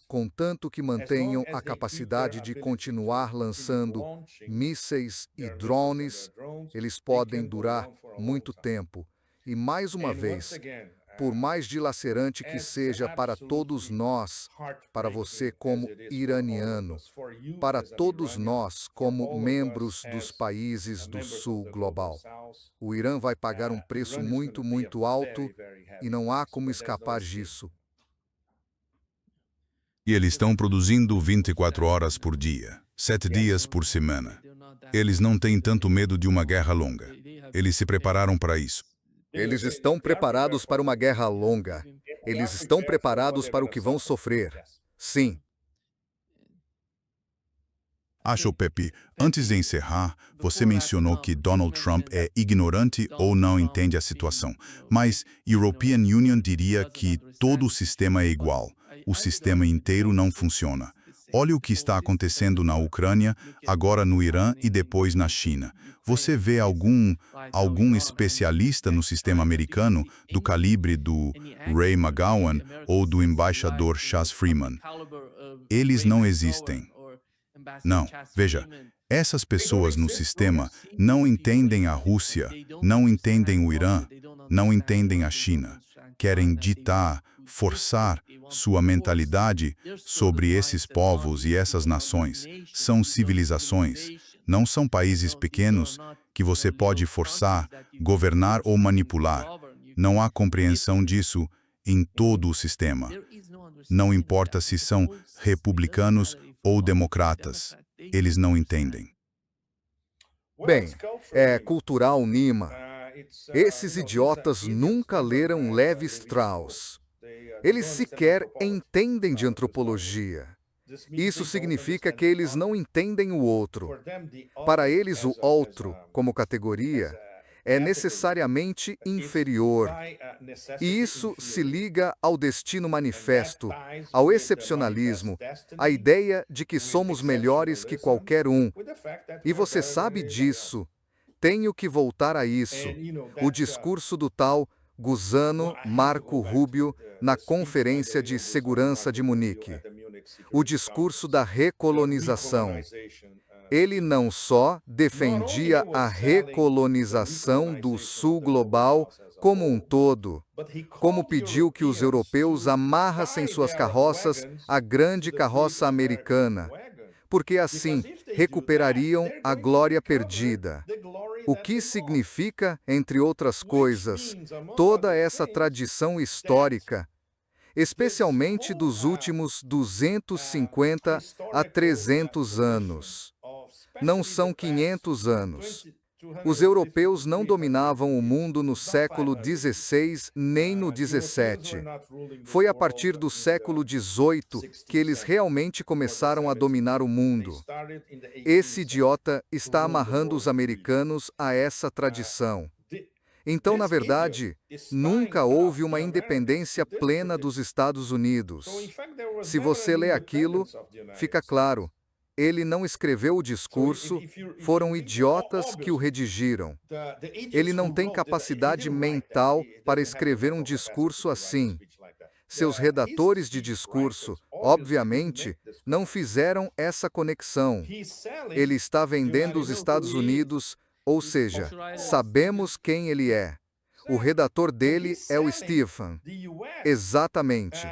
Speaker 2: Contanto que mantenham a capacidade de continuar lançando mísseis e drones, eles podem durar muito tempo. E mais uma vez, por mais dilacerante que seja para todos nós, para você como iraniano, para todos nós como membros dos países do Sul global, o Irã vai pagar um preço muito, muito alto e não há como escapar disso.
Speaker 1: E eles estão produzindo 24 horas por dia, 7 dias por semana. Eles não têm tanto medo de uma guerra longa. Eles se prepararam para isso.
Speaker 2: Eles estão preparados para uma guerra longa. Eles estão preparados para o que vão sofrer. Sim.
Speaker 1: Acho, Pepe, antes de encerrar, você mencionou que Donald Trump é ignorante ou não entende a situação. Mas European Union diria que todo o sistema é igual. O sistema inteiro não funciona. Olha o que está acontecendo na Ucrânia, agora no Irã e depois na China. Você vê algum especialista no sistema americano, do calibre do Ray McGowan ou do embaixador Chas Freeman? Eles não existem. Não, veja, essas pessoas no sistema não entendem a Rússia, não entendem o Irã, não entendem a China. Querem ditar, forçar sua mentalidade sobre esses povos e essas nações. São civilizações, não são países pequenos que você pode forçar, governar ou manipular. Não há compreensão disso em todo o sistema. Não importa se são republicanos ou democratas, eles não entendem.
Speaker 2: Bem, é cultural, Nima. Esses idiotas nunca leram Levi Strauss. Eles sequer entendem de antropologia. Isso significa que eles não entendem o outro. Para eles, o outro, como categoria, é necessariamente inferior. E isso se liga ao destino manifesto, ao excepcionalismo, à ideia de que somos melhores que qualquer um. E você sabe disso. Tenho que voltar a isso. O discurso do tal Gusano Marco Rubio na Conferência de Segurança de Munique. O discurso da recolonização. Ele não só defendia a recolonização do Sul global como um todo, como pediu que os europeus amarrassem suas carroças à grande carroça americana, porque assim recuperariam a glória perdida. O que significa, entre outras coisas, toda essa tradição histórica, especialmente dos últimos 250 a 300 anos. Não são 500 anos. Os europeus não dominavam o mundo no século XVI nem no XVII. Foi a partir do século XVIII que eles realmente começaram a dominar o mundo. Esse idiota está amarrando os americanos a essa tradição. Então, na verdade, nunca houve uma independência plena dos Estados Unidos. Se você lê aquilo, fica claro. Ele não escreveu o discurso, foram idiotas que o redigiram. Ele não tem capacidade mental para escrever um discurso assim. Seus redatores de discurso, obviamente, não fizeram essa conexão. Ele está vendendo os Estados Unidos, ou seja, sabemos quem ele é. O redator dele é o Stephen. Exatamente.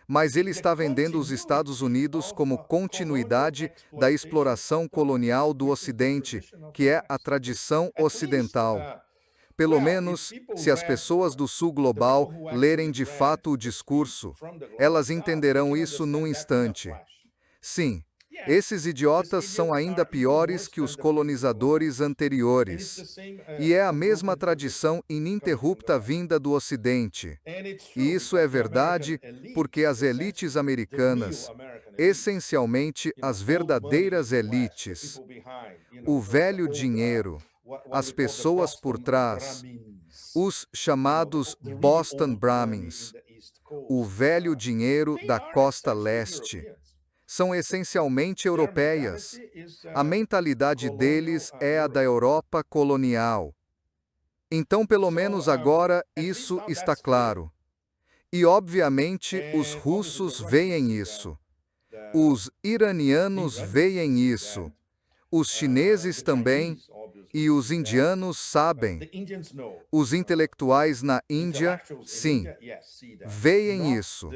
Speaker 2: Mas ele está vendendo os Estados Unidos como continuidade da exploração colonial do Ocidente, que é a tradição ocidental. Pelo menos, se as pessoas do Sul global lerem de fato o discurso, elas entenderão isso num instante. Sim, Esses idiotas são ainda piores que os colonizadores anteriores. E é a mesma tradição ininterrupta vinda do Ocidente. E isso é verdade porque as elites americanas, essencialmente as verdadeiras elites, o velho dinheiro, as pessoas por trás, os chamados Boston Brahmins, o velho dinheiro da costa leste, são essencialmente europeias. A mentalidade deles é a da Europa colonial. Então, pelo menos agora, isso está claro. E, obviamente, os russos veem isso. Os iranianos veem isso. Os chineses também. E os indianos sabem. Os intelectuais na Índia, sim, veem isso.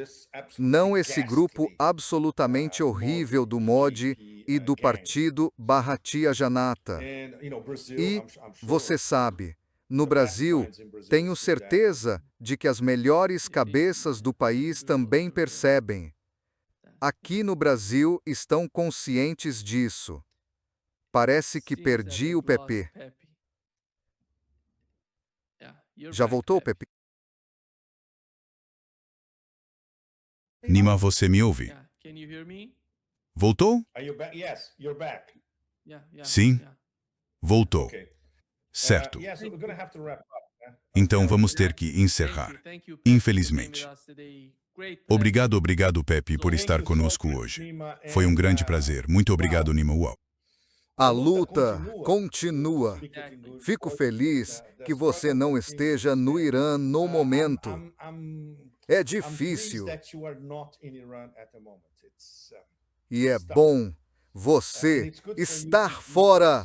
Speaker 2: Não esse grupo absolutamente horrível do Modi e do partido Bharatiya Janata. E, você sabe, no Brasil, tenho certeza de que as melhores cabeças do país também percebem. Aqui no Brasil estão conscientes disso. Parece que perdi o Pepe. Já voltou, Pepe?
Speaker 1: Nima, você me ouve? Voltou? Sim, voltou. Certo. Então vamos ter que encerrar, infelizmente. Obrigado, Pepe, por estar conosco hoje. Foi um grande prazer. Muito obrigado, Nima. Uau.
Speaker 2: A luta continua. Fico feliz que você não esteja no Irã no momento. É difícil. E é bom você estar fora.